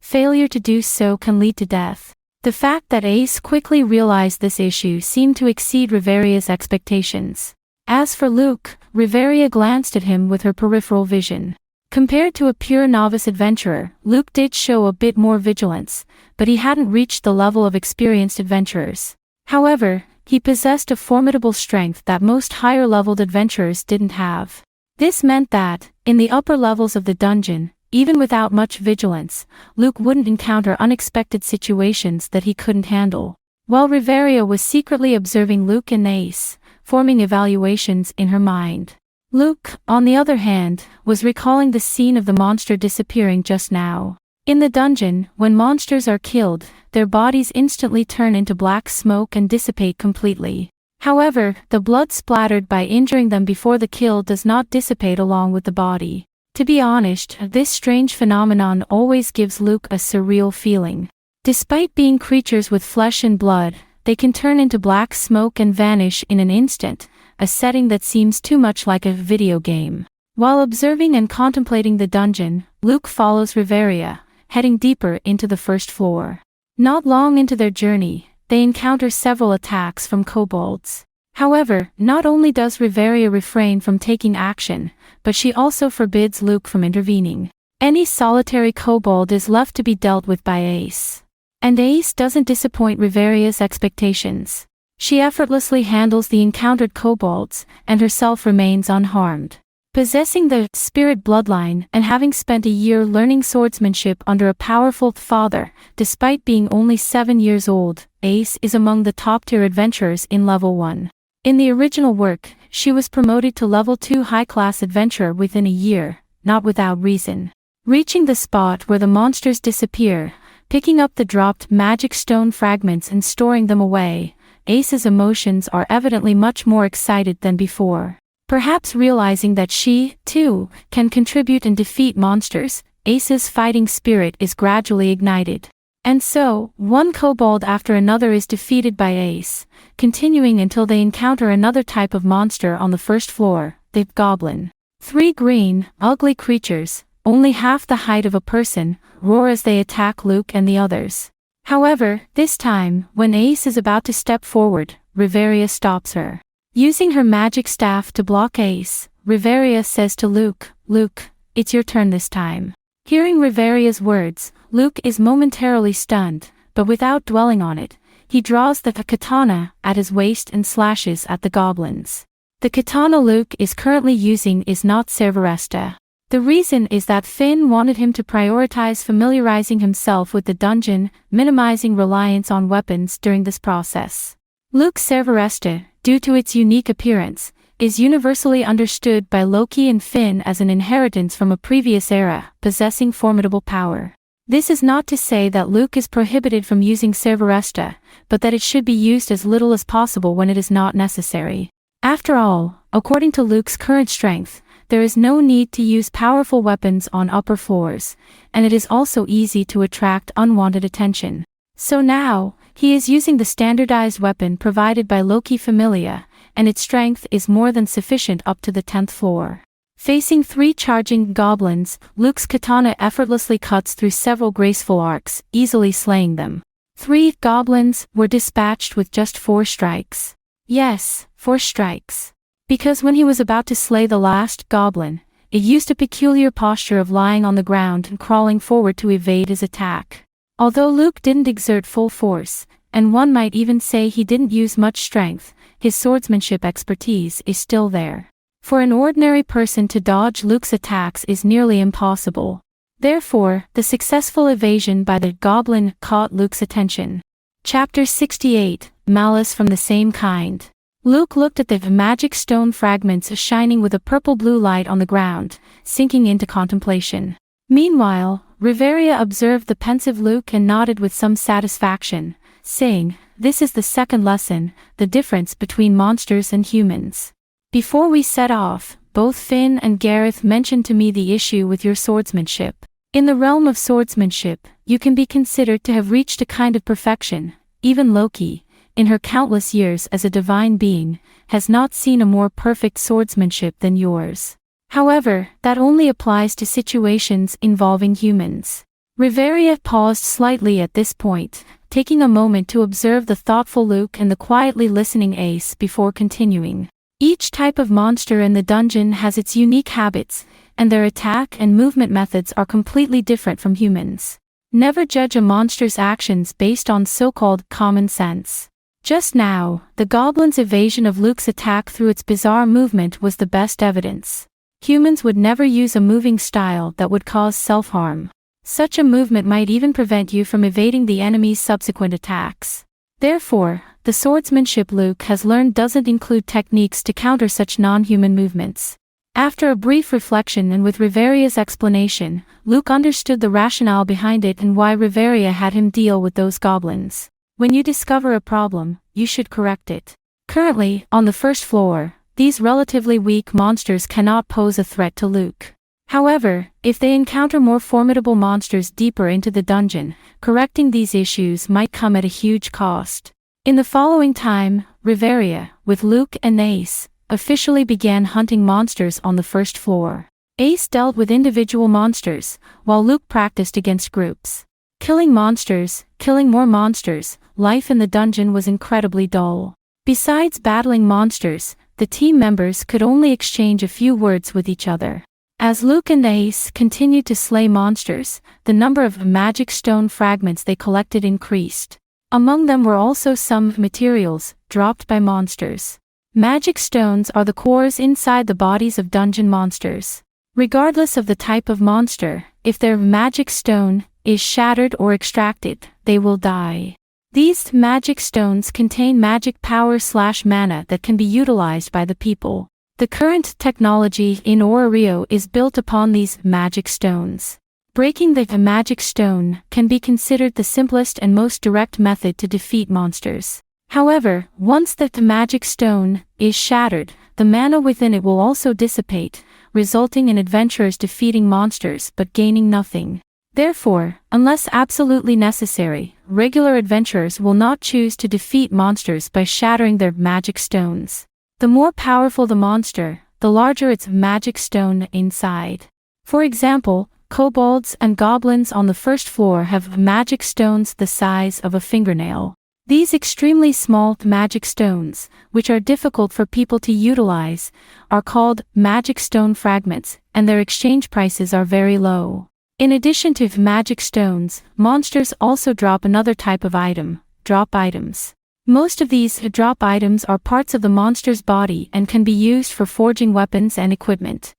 Failure to do so can lead to death. The fact that Ace quickly realized this issue seemed to exceed Riveria's expectations. As for Luke, Riveria glanced at him with her peripheral vision. Compared to a pure novice adventurer, Luke did show a bit more vigilance, but he hadn't reached the level of experienced adventurers. However, he possessed a formidable strength that most higher-leveled adventurers didn't have. This meant that, in the upper levels of the dungeon, even without much vigilance, Luke wouldn't encounter unexpected situations that he couldn't handle. While Riveria was secretly observing Luke and Ace, forming evaluations in her mind. Luke, on the other hand, was recalling the scene of the monster disappearing just now. In the dungeon, when monsters are killed, their bodies instantly turn into black smoke and dissipate completely. However, the blood splattered by injuring them before the kill does not dissipate along with the body. To be honest, this strange phenomenon always gives Luke a surreal feeling. Despite being creatures with flesh and blood, they can turn into black smoke and vanish in an instant, a setting that seems too much like a video game. While observing and contemplating the dungeon, Luke follows Riveria, heading deeper into the first floor. Not long into their journey, they encounter several attacks from kobolds. However, not only does Riveria refrain from taking action, but she also forbids Luke from intervening. Any solitary kobold is left to be dealt with by Ace. And Ace doesn't disappoint Riveria's expectations. She effortlessly handles the encountered kobolds, and herself remains unharmed. Possessing the spirit bloodline and having spent a year learning swordsmanship under a powerful father, despite being only 7 years old, Ace is among the top-tier adventurers in level 1. In the original work, she was promoted to level 2 high-class adventurer within a year, not without reason. Reaching the spot where the monsters disappear, picking up the dropped magic stone fragments and storing them away, Ace's emotions are evidently much more excited than before. Perhaps realizing that she, too, can contribute and defeat monsters, Ace's fighting spirit is gradually ignited. And so, one kobold after another is defeated by Ace, continuing until they encounter another type of monster on the first floor, the goblin. 3 green, ugly creatures, only half the height of a person, roar as they attack Luke and the others. However, this time, when Ace is about to step forward, Riveria stops her. Using her magic staff to block Ace, Riveria says to Luke, "Luke, it's your turn this time." Hearing Riveria's words, Luke is momentarily stunned, but without dwelling on it, he draws the katana at his waist and slashes at the goblins. The katana Luke is currently using is not Cerveresta. The reason is that Finn wanted him to prioritize familiarizing himself with the dungeon, minimizing reliance on weapons during this process. Luke's Cerveresta, due to its unique appearance, is universally understood by Loki and Finn as an inheritance from a previous era, possessing formidable power. This is not to say that Luke is prohibited from using Cerveresta, but that it should be used as little as possible when it is not necessary. After all, according to Luke's current strength, there is no need to use powerful weapons on upper floors, and it is also easy to attract unwanted attention. So now, he is using the standardized weapon provided by Loki Familia, and its strength is more than sufficient up to the 10th floor. Facing 3 charging goblins, Luke's katana effortlessly cuts through several graceful arcs, easily slaying them. 3 goblins were dispatched with just 4 strikes. Yes, 4 strikes. Because when he was about to slay the last goblin, it used a peculiar posture of lying on the ground and crawling forward to evade his attack. Although Luke didn't exert full force, and one might even say he didn't use much strength, his swordsmanship expertise is still there. For an ordinary person to dodge Luke's attacks is nearly impossible. Therefore, the successful evasion by the goblin caught Luke's attention. Chapter 68, Malice from the Same Kind. Luke looked at the magic stone fragments shining with a purple-blue light on the ground, sinking into contemplation. Meanwhile, Riveria observed the pensive Luke and nodded with some satisfaction, saying, "This is the second lesson, the difference between monsters and humans. Before we set off, both Finn and Gareth mentioned to me the issue with your swordsmanship. In the realm of swordsmanship, you can be considered to have reached a kind of perfection. Even Loki, in her countless years as a divine being, has not seen a more perfect swordsmanship than yours. However, that only applies to situations involving humans. Riveria paused slightly at this point, taking a moment to observe the thoughtful Luke and the quietly listening Ace before continuing. Each type of monster in the dungeon has its unique habits, and their attack and movement methods are completely different from humans. Never judge a monster's actions based on so-called common sense. Just now, the goblin's evasion of Luke's attack through its bizarre movement was the best evidence. Humans would never use a moving style that would cause self-harm. Such a movement might even prevent you from evading the enemy's subsequent attacks. Therefore, the swordsmanship Luke has learned doesn't include techniques to counter such non-human movements. After a brief reflection and with Riveria's explanation, Luke understood the rationale behind it and why Riveria had him deal with those goblins. When you discover a problem, you should correct it. Currently, on the first floor, these relatively weak monsters cannot pose a threat to Luke. However, if they encounter more formidable monsters deeper into the dungeon, correcting these issues might come at a huge cost. In the following time, Riveria, with Luke and Ace, officially began hunting monsters on the first floor. Ace dealt with individual monsters, while Luke practiced against groups. Killing monsters, killing more monsters, life in the dungeon was incredibly dull. Besides battling monsters, the team members could only exchange a few words with each other. As Luke and Ace continued to slay monsters, the number of magic stone fragments they collected increased. Among them were also some materials dropped by monsters. Magic stones are the cores inside the bodies of dungeon monsters. Regardless of the type of monster, if their magic stone is shattered or extracted, they will die. These magic stones contain magic power/mana that can be utilized by the people. The current technology in Orario is built upon these magic stones. Breaking the magic stone can be considered the simplest and most direct method to defeat monsters. However, once the magic stone is shattered, the mana within it will also dissipate, resulting in adventurers defeating monsters but gaining nothing. Therefore, unless absolutely necessary, regular adventurers will not choose to defeat monsters by shattering their magic stones. The more powerful the monster, the larger its magic stone inside. For example, kobolds and goblins on the first floor have magic stones the size of a fingernail. These extremely small magic stones, which are difficult for people to utilize, are called magic stone fragments, and their exchange prices are very low. In addition to magic stones, monsters also drop another type of item, drop items. Most of these drop items are parts of the monster's body and can be used for forging weapons and equipment.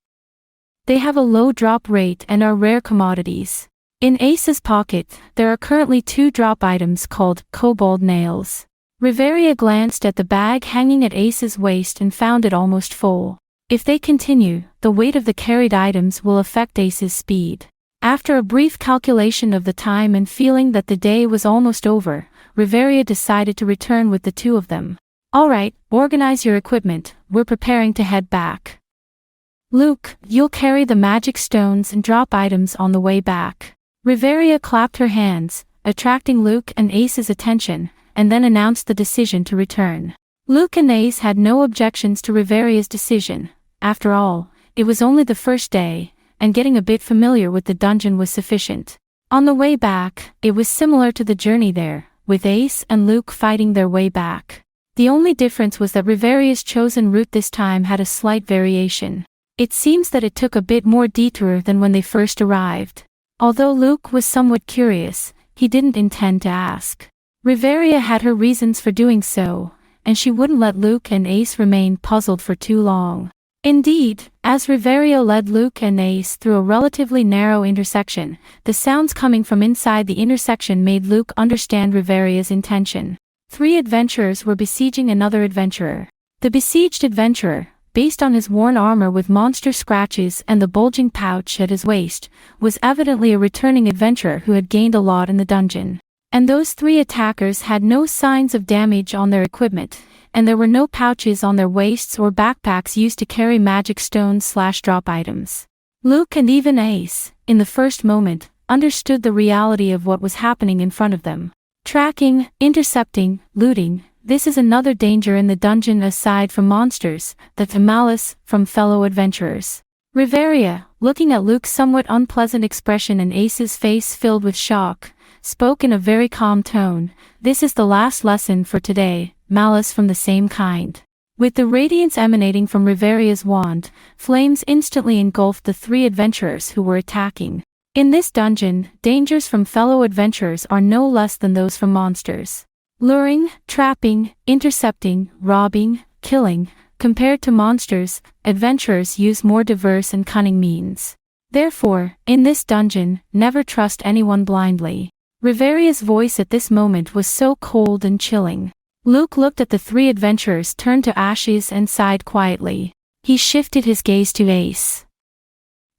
They have a low drop rate and are rare commodities. In Ace's pocket, there are currently 2 drop items called kobold nails. Riveria glanced at the bag hanging at Ace's waist and found it almost full. If they continue, the weight of the carried items will affect Ace's speed. After a brief calculation of the time and feeling that the day was almost over, Riveria decided to return with the 2 of them. "Alright, organize your equipment, we're preparing to head back. Luke, you'll carry the magic stones and drop items on the way back." Riveria clapped her hands, attracting Luke and Ace's attention, and then announced the decision to return. Luke and Ace had no objections to Riveria's decision. After all, it was only the first day, and getting a bit familiar with the dungeon was sufficient. On the way back, it was similar to the journey there, with Ace and Luke fighting their way back. The only difference was that Riveria's chosen route this time had a slight variation. It seems that it took a bit more detour than when they first arrived. Although Luke was somewhat curious, he didn't intend to ask. Riveria had her reasons for doing so, and she wouldn't let Luke and Ace remain puzzled for too long. Indeed, as Riveria led Luke and Ace through a relatively narrow intersection, the sounds coming from inside the intersection made Luke understand Riveria's intention. 3 adventurers were besieging another adventurer. The besieged adventurer, based on his worn armor with monster scratches and the bulging pouch at his waist, was evidently a returning adventurer who had gained a lot in the dungeon. And those 3 attackers had no signs of damage on their equipment, and there were no pouches on their waists or backpacks used to carry magic stones/drop items. Luke and even Ace, in the first moment, understood the reality of what was happening in front of them. Tracking, intercepting, looting, this is another danger in the dungeon aside from monsters, the malice from fellow adventurers. Riveria, looking at Luke's somewhat unpleasant expression and Ace's face filled with shock, spoke in a very calm tone. This is the last lesson for today, malice from the same kind. With the radiance emanating from Riveria's wand, flames instantly engulfed the three adventurers who were attacking. In this dungeon, dangers from fellow adventurers are no less than those from monsters. Luring, trapping, intercepting, robbing, killing. Compared to monsters, adventurers use more diverse and cunning means. Therefore, in this dungeon, never trust anyone blindly. Riveria's voice at this moment was so cold and chilling. Luke looked at the three adventurers, turned to Ashes and sighed quietly. He shifted his gaze to Ace.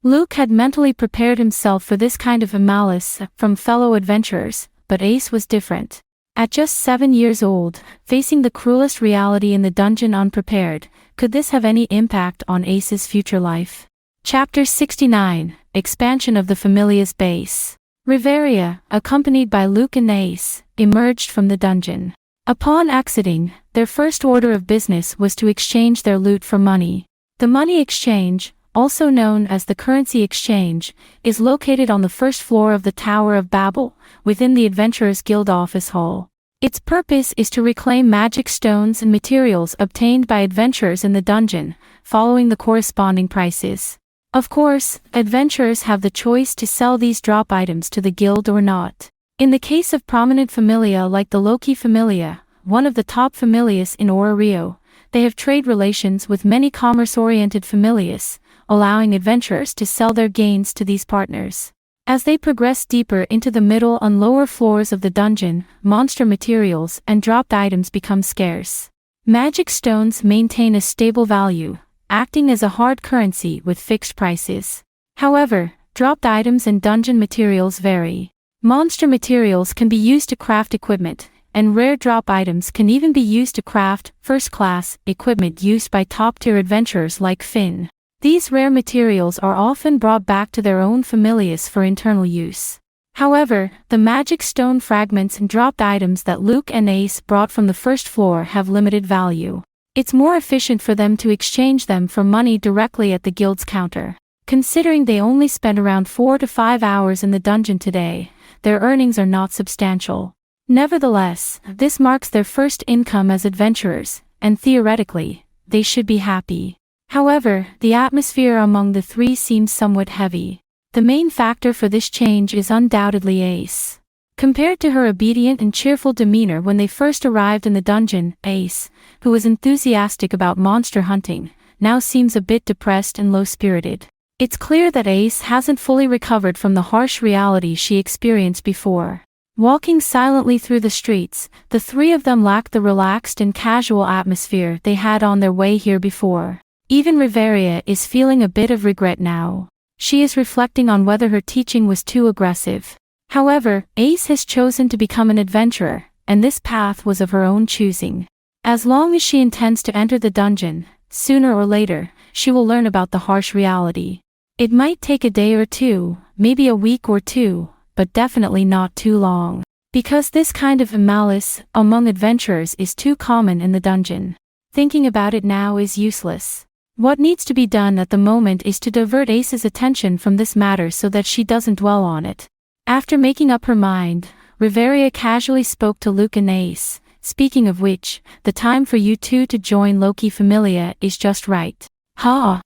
Luke had mentally prepared himself for this kind of malice from fellow adventurers, but Ace was different. At just 7 years old, facing the cruelest reality in the dungeon unprepared, could this have any impact on Ace's future life? Chapter 69, Expansion of the Familia's Base. Riveria, accompanied by Luke and Ace, emerged from the dungeon. Upon exiting, their first order of business was to exchange their loot for money. The money exchange, also known as the currency exchange, is located on the first floor of the Tower of Babel, within the Adventurers Guild office hall. Its purpose is to reclaim magic stones and materials obtained by adventurers in the dungeon, following the corresponding prices. Of course, adventurers have the choice to sell these drop items to the guild or not. In the case of prominent familia like the Loki familia, one of the top familias in Ora Rio, they have trade relations with many commerce-oriented familias, allowing adventurers to sell their gains to these partners. As they progress deeper into the middle and lower floors of the dungeon, monster materials and dropped items become scarce. Magic stones maintain a stable value, acting as a hard currency with fixed prices. However, dropped items and dungeon materials vary. Monster materials can be used to craft equipment, and rare drop items can even be used to craft first-class equipment used by top-tier adventurers like Finn. These rare materials are often brought back to their own familias for internal use. However, the magic stone fragments and dropped items that Luke and Ace brought from the first floor have limited value. It's more efficient for them to exchange them for money directly at the guild's counter. Considering they only spent around 4 to 5 hours in the dungeon today, their earnings are not substantial. Nevertheless, this marks their first income as adventurers, and theoretically, they should be happy. However, the atmosphere among the three seems somewhat heavy. The main factor for this change is undoubtedly Ace. Compared to her obedient and cheerful demeanor when they first arrived in the dungeon, Ace, who was enthusiastic about monster hunting, now seems a bit depressed and low-spirited. It's clear that Ace hasn't fully recovered from the harsh reality she experienced before. Walking silently through the streets, the three of them lacked the relaxed and casual atmosphere they had on their way here before. Even Riveria is feeling a bit of regret now. She is reflecting on whether her teaching was too aggressive. However, Ace has chosen to become an adventurer, and this path was of her own choosing. As long as she intends to enter the dungeon, sooner or later, she will learn about the harsh reality. It might take a day or two, maybe a week or two, but definitely not too long. Because this kind of malice among adventurers is too common in the dungeon. Thinking about it now is useless. What needs to be done at the moment is to divert Ace's attention from this matter so that she doesn't dwell on it. After making up her mind, Riveria casually spoke to Luke and Ace. Speaking of which, the time for you two to join Loki Familia is just right. Ha!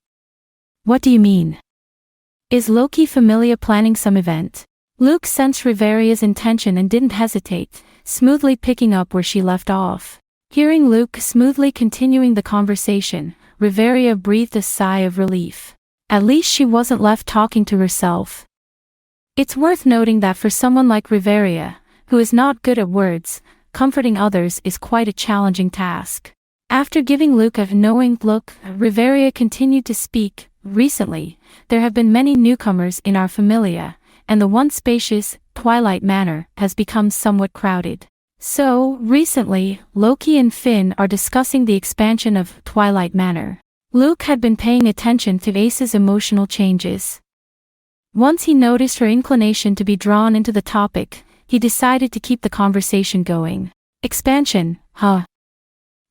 What do you mean? Is Loki Familia planning some event? Luke sensed Riveria's intention and didn't hesitate, smoothly picking up where she left off. Hearing Luke smoothly continuing the conversation, Riveria breathed a sigh of relief. At least she wasn't left talking to herself. It's worth noting that for someone like Riveria, who is not good at words, comforting others is quite a challenging task. After giving Luke a knowing look, Riveria continued to speak. Recently, there have been many newcomers in our familia, and the once spacious Twilight Manor has become somewhat crowded. So, recently, Loki and Finn are discussing the expansion of Twilight Manor. Luke had been paying attention to Ace's emotional changes. Once he noticed her inclination to be drawn into the topic, he decided to keep the conversation going. Expansion, huh?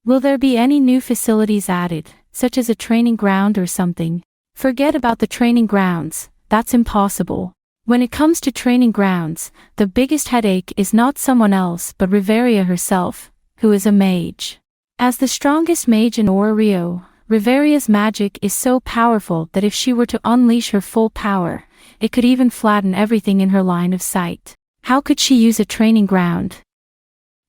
Will there be any new facilities added, such as a training ground or something? Forget about the training grounds, that's impossible. When it comes to training grounds, the biggest headache is not someone else but Riveria herself, who is a mage. As the strongest mage in Rio, Riveria's magic is so powerful that if she were to unleash her full power, it could even flatten everything in her line of sight. How could she use a training ground?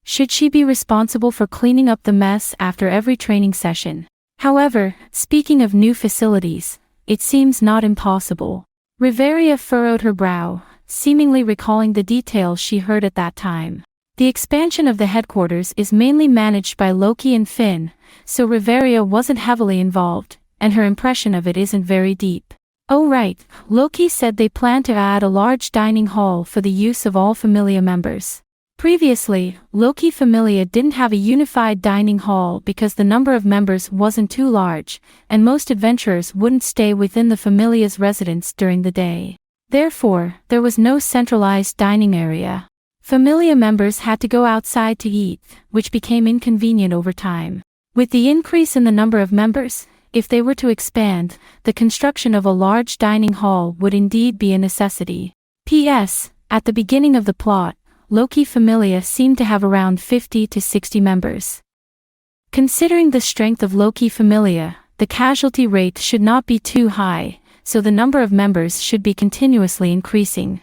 Should she be responsible for cleaning up the mess after every training session? However, speaking of new facilities, it seems not impossible. Riveria furrowed her brow, seemingly recalling the details she heard at that time. The expansion of the headquarters is mainly managed by Loki and Finn, so Riveria wasn't heavily involved, and her impression of it isn't very deep. Oh right, Loki said they plan to add a large dining hall for the use of all Familia members. Previously, Loki Familia didn't have a unified dining hall because the number of members wasn't too large, and most adventurers wouldn't stay within the Familia's residence during the day. Therefore, there was no centralized dining area. Familia members had to go outside to eat, which became inconvenient over time. With the increase in the number of members, if they were to expand, the construction of a large dining hall would indeed be a necessity. P.S. At the beginning of the plot, Loki Familia seemed to have around 50 to 60 members. Considering the strength of Loki Familia, the casualty rate should not be too high, so the number of members should be continuously increasing.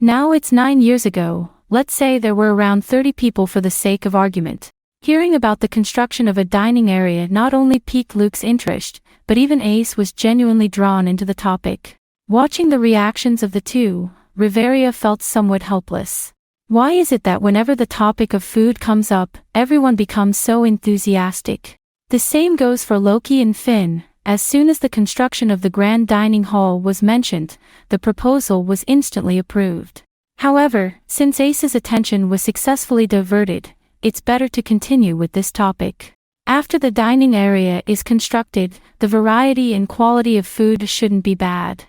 Now it's 9 years ago, let's say there were around 30 people for the sake of argument. Hearing about the construction of a dining area not only piqued Luke's interest, but even Ace was genuinely drawn into the topic. Watching the reactions of the two, Riveria felt somewhat helpless. Why is it that whenever the topic of food comes up, everyone becomes so enthusiastic? The same goes for Loki and Finn. As soon as the construction of the grand dining hall was mentioned, the proposal was instantly approved. However, since Ace's attention was successfully diverted, it's better to continue with this topic. After the dining area is constructed, the variety and quality of food shouldn't be bad.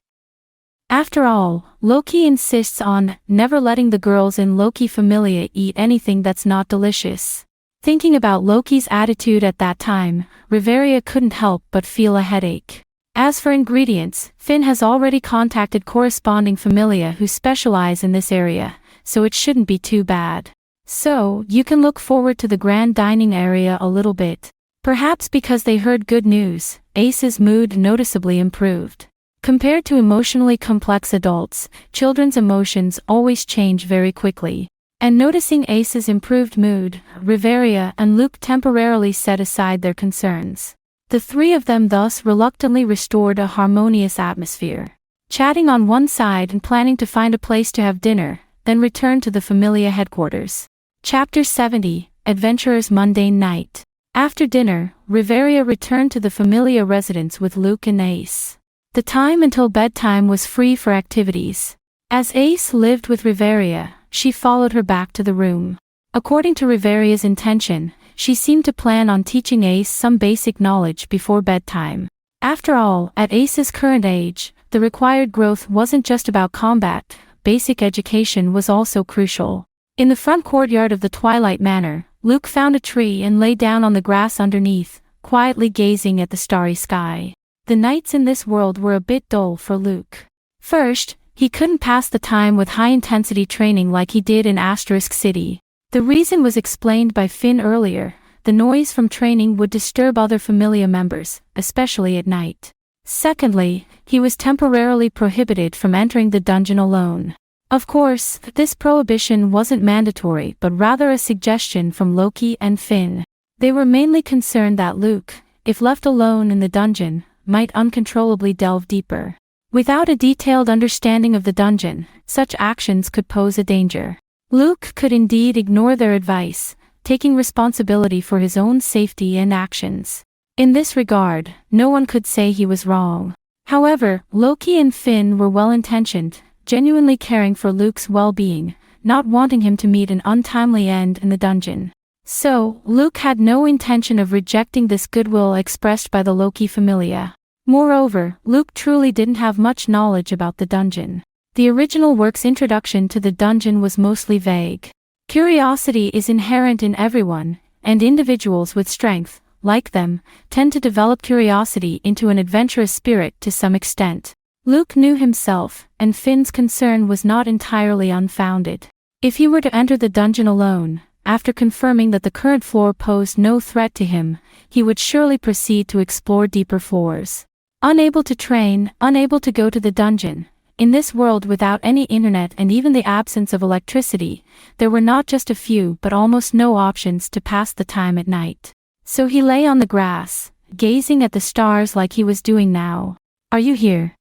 After all, Loki insists on never letting the girls in Loki Familia eat anything that's not delicious. Thinking about Loki's attitude at that time, Riveria couldn't help but feel a headache. As for ingredients, Finn has already contacted corresponding Familia who specialize in this area, so it shouldn't be too bad. So, you can look forward to the grand dining area a little bit. Perhaps because they heard good news, Ace's mood noticeably improved. Compared to emotionally complex adults, children's emotions always change very quickly. And noticing Ace's improved mood, Riveria and Luke temporarily set aside their concerns. The three of them thus reluctantly restored a harmonious atmosphere. Chatting on one side and planning to find a place to have dinner, then returned to the Familia headquarters. Chapter 70, Adventurer's Mundane Night. After dinner, Riveria returned to the Familia residence with Luke and Ace. The time until bedtime was free for activities. As Ace lived with Riveria, she followed her back to the room. According to Riveria's intention, she seemed to plan on teaching Ace some basic knowledge before bedtime. After all, at Ace's current age, the required growth wasn't just about combat, basic education was also crucial. In the front courtyard of the Twilight Manor, Luke found a tree and lay down on the grass underneath, quietly gazing at the starry sky. The nights in this world were a bit dull for Luke. First, he couldn't pass the time with high-intensity training like he did in Asterisk City. The reason was explained by Finn earlier. The noise from training would disturb other Familia members, especially at night. Secondly, he was temporarily prohibited from entering the dungeon alone. Of course, this prohibition wasn't mandatory but rather a suggestion from Loki and Finn. They were mainly concerned that Luke, if left alone in the dungeon, might uncontrollably delve deeper. Without a detailed understanding of the dungeon, such actions could pose a danger. Luke could indeed ignore their advice, taking responsibility for his own safety and actions. In this regard, no one could say he was wrong. However, Loki and Finn were well-intentioned, genuinely caring for Luke's well-being, not wanting him to meet an untimely end in the dungeon. So, Luke had no intention of rejecting this goodwill expressed by the Loki Familia. Moreover, Luke truly didn't have much knowledge about the dungeon. The original work's introduction to the dungeon was mostly vague. Curiosity is inherent in everyone, and individuals with strength, like them, tend to develop curiosity into an adventurous spirit to some extent. Luke knew himself, and Finn's concern was not entirely unfounded. If he were to enter the dungeon alone, after confirming that the current floor posed no threat to him, he would surely proceed to explore deeper floors. Unable to train, unable to go to the dungeon, in this world without any internet and even the absence of electricity, there were not just a few but almost no options to pass the time at night. So he lay on the grass, gazing at the stars like he was doing now. Are you here?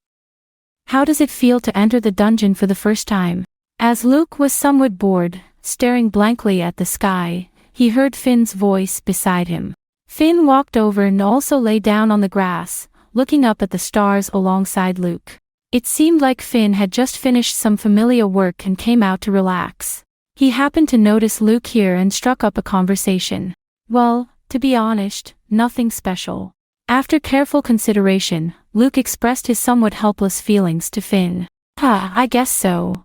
How does it feel to enter the dungeon for the first time? As Luke was somewhat bored, staring blankly at the sky, he heard Finn's voice beside him. Finn walked over and also lay down on the grass, looking up at the stars alongside Luke. It seemed like Finn had just finished some familiar work and came out to relax. He happened to notice Luke here and struck up a conversation. Well, to be honest, nothing special. After careful consideration, Luke expressed his somewhat helpless feelings to Finn. I guess so.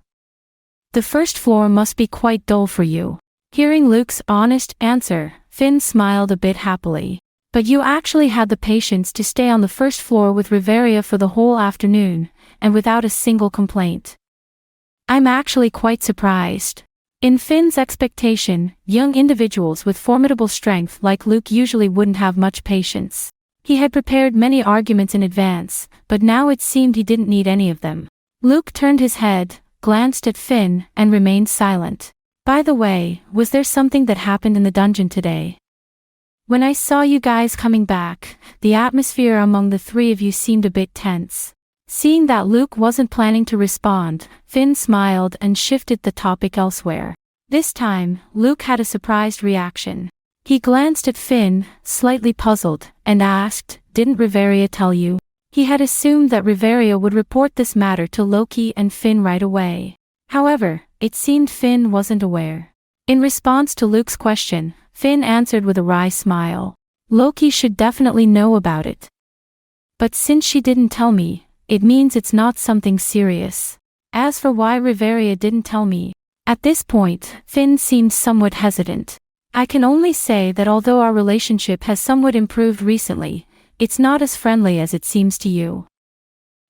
The first floor must be quite dull for you. Hearing Luke's honest answer, Finn smiled a bit happily. But you actually had the patience to stay on the first floor with Riveria for the whole afternoon, and without a single complaint. I'm actually quite surprised. In Finn's expectation, young individuals with formidable strength like Luke usually wouldn't have much patience. He had prepared many arguments in advance, but now it seemed he didn't need any of them. Luke turned his head, glanced at Finn, and remained silent. By the way, was there something that happened in the dungeon today? When I saw you guys coming back, the atmosphere among the three of you seemed a bit tense. Seeing that Luke wasn't planning to respond, Finn smiled and shifted the topic elsewhere. This time, Luke had a surprised reaction. He glanced at Finn, slightly puzzled, and asked, "Didn't Riveria tell you?" He had assumed that Riveria would report this matter to Loki and Finn right away. However, it seemed Finn wasn't aware. In response to Luke's question, Finn answered with a wry smile. Loki should definitely know about it. But since she didn't tell me, it means it's not something serious. As for why Riveria didn't tell me, at this point, Finn seemed somewhat hesitant. I can only say that although our relationship has somewhat improved recently, it's not as friendly as it seems to you.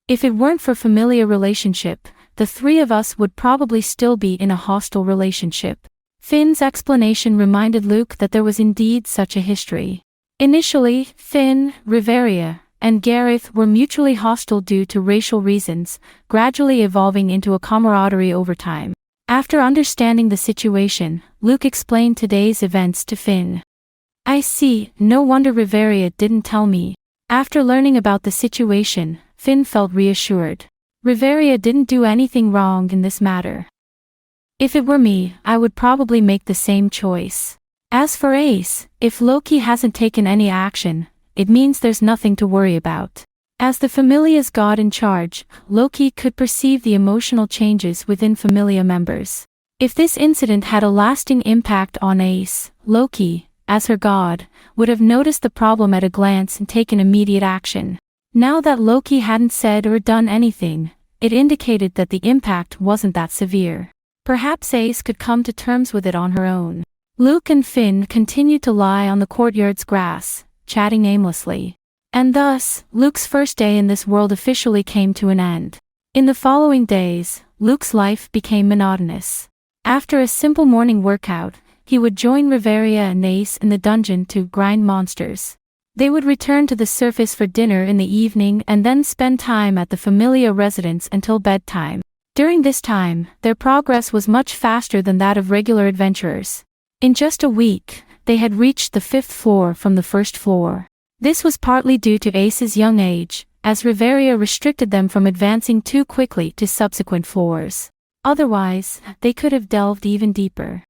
If it weren't for familiar relationship, the three of us would probably still be in a hostile relationship. Finn's explanation reminded Luke that there was indeed such a history. Initially, Finn, Riveria, and Gareth were mutually hostile due to racial reasons, gradually evolving into a camaraderie over time. After understanding the situation, Luke explained today's events to Finn. I see, no wonder Riveria didn't tell me. After learning about the situation, Finn felt reassured. Riveria didn't do anything wrong in this matter. If it were me, I would probably make the same choice. As for Ace, if Loki hasn't taken any action, it means there's nothing to worry about. As the Familia's god in charge, Loki could perceive the emotional changes within Familia members. If this incident had a lasting impact on Ace, Loki, as her god, would have noticed the problem at a glance and taken immediate action. Now that Loki hadn't said or done anything, it indicated that the impact wasn't that severe. Perhaps Ace could come to terms with it on her own. Luke and Finn continued to lie on the courtyard's grass, chatting aimlessly. And thus, Luke's first day in this world officially came to an end. In the following days, Luke's life became monotonous. After a simple morning workout, he would join Riveria and Ace in the dungeon to grind monsters. They would return to the surface for dinner in the evening and then spend time at the Familia residence until bedtime. During this time, their progress was much faster than that of regular adventurers. In just a week, they had reached the 5th floor from the 1st floor. This was partly due to Ace's young age, as Riveria restricted them from advancing too quickly to subsequent floors. Otherwise, they could have delved even deeper.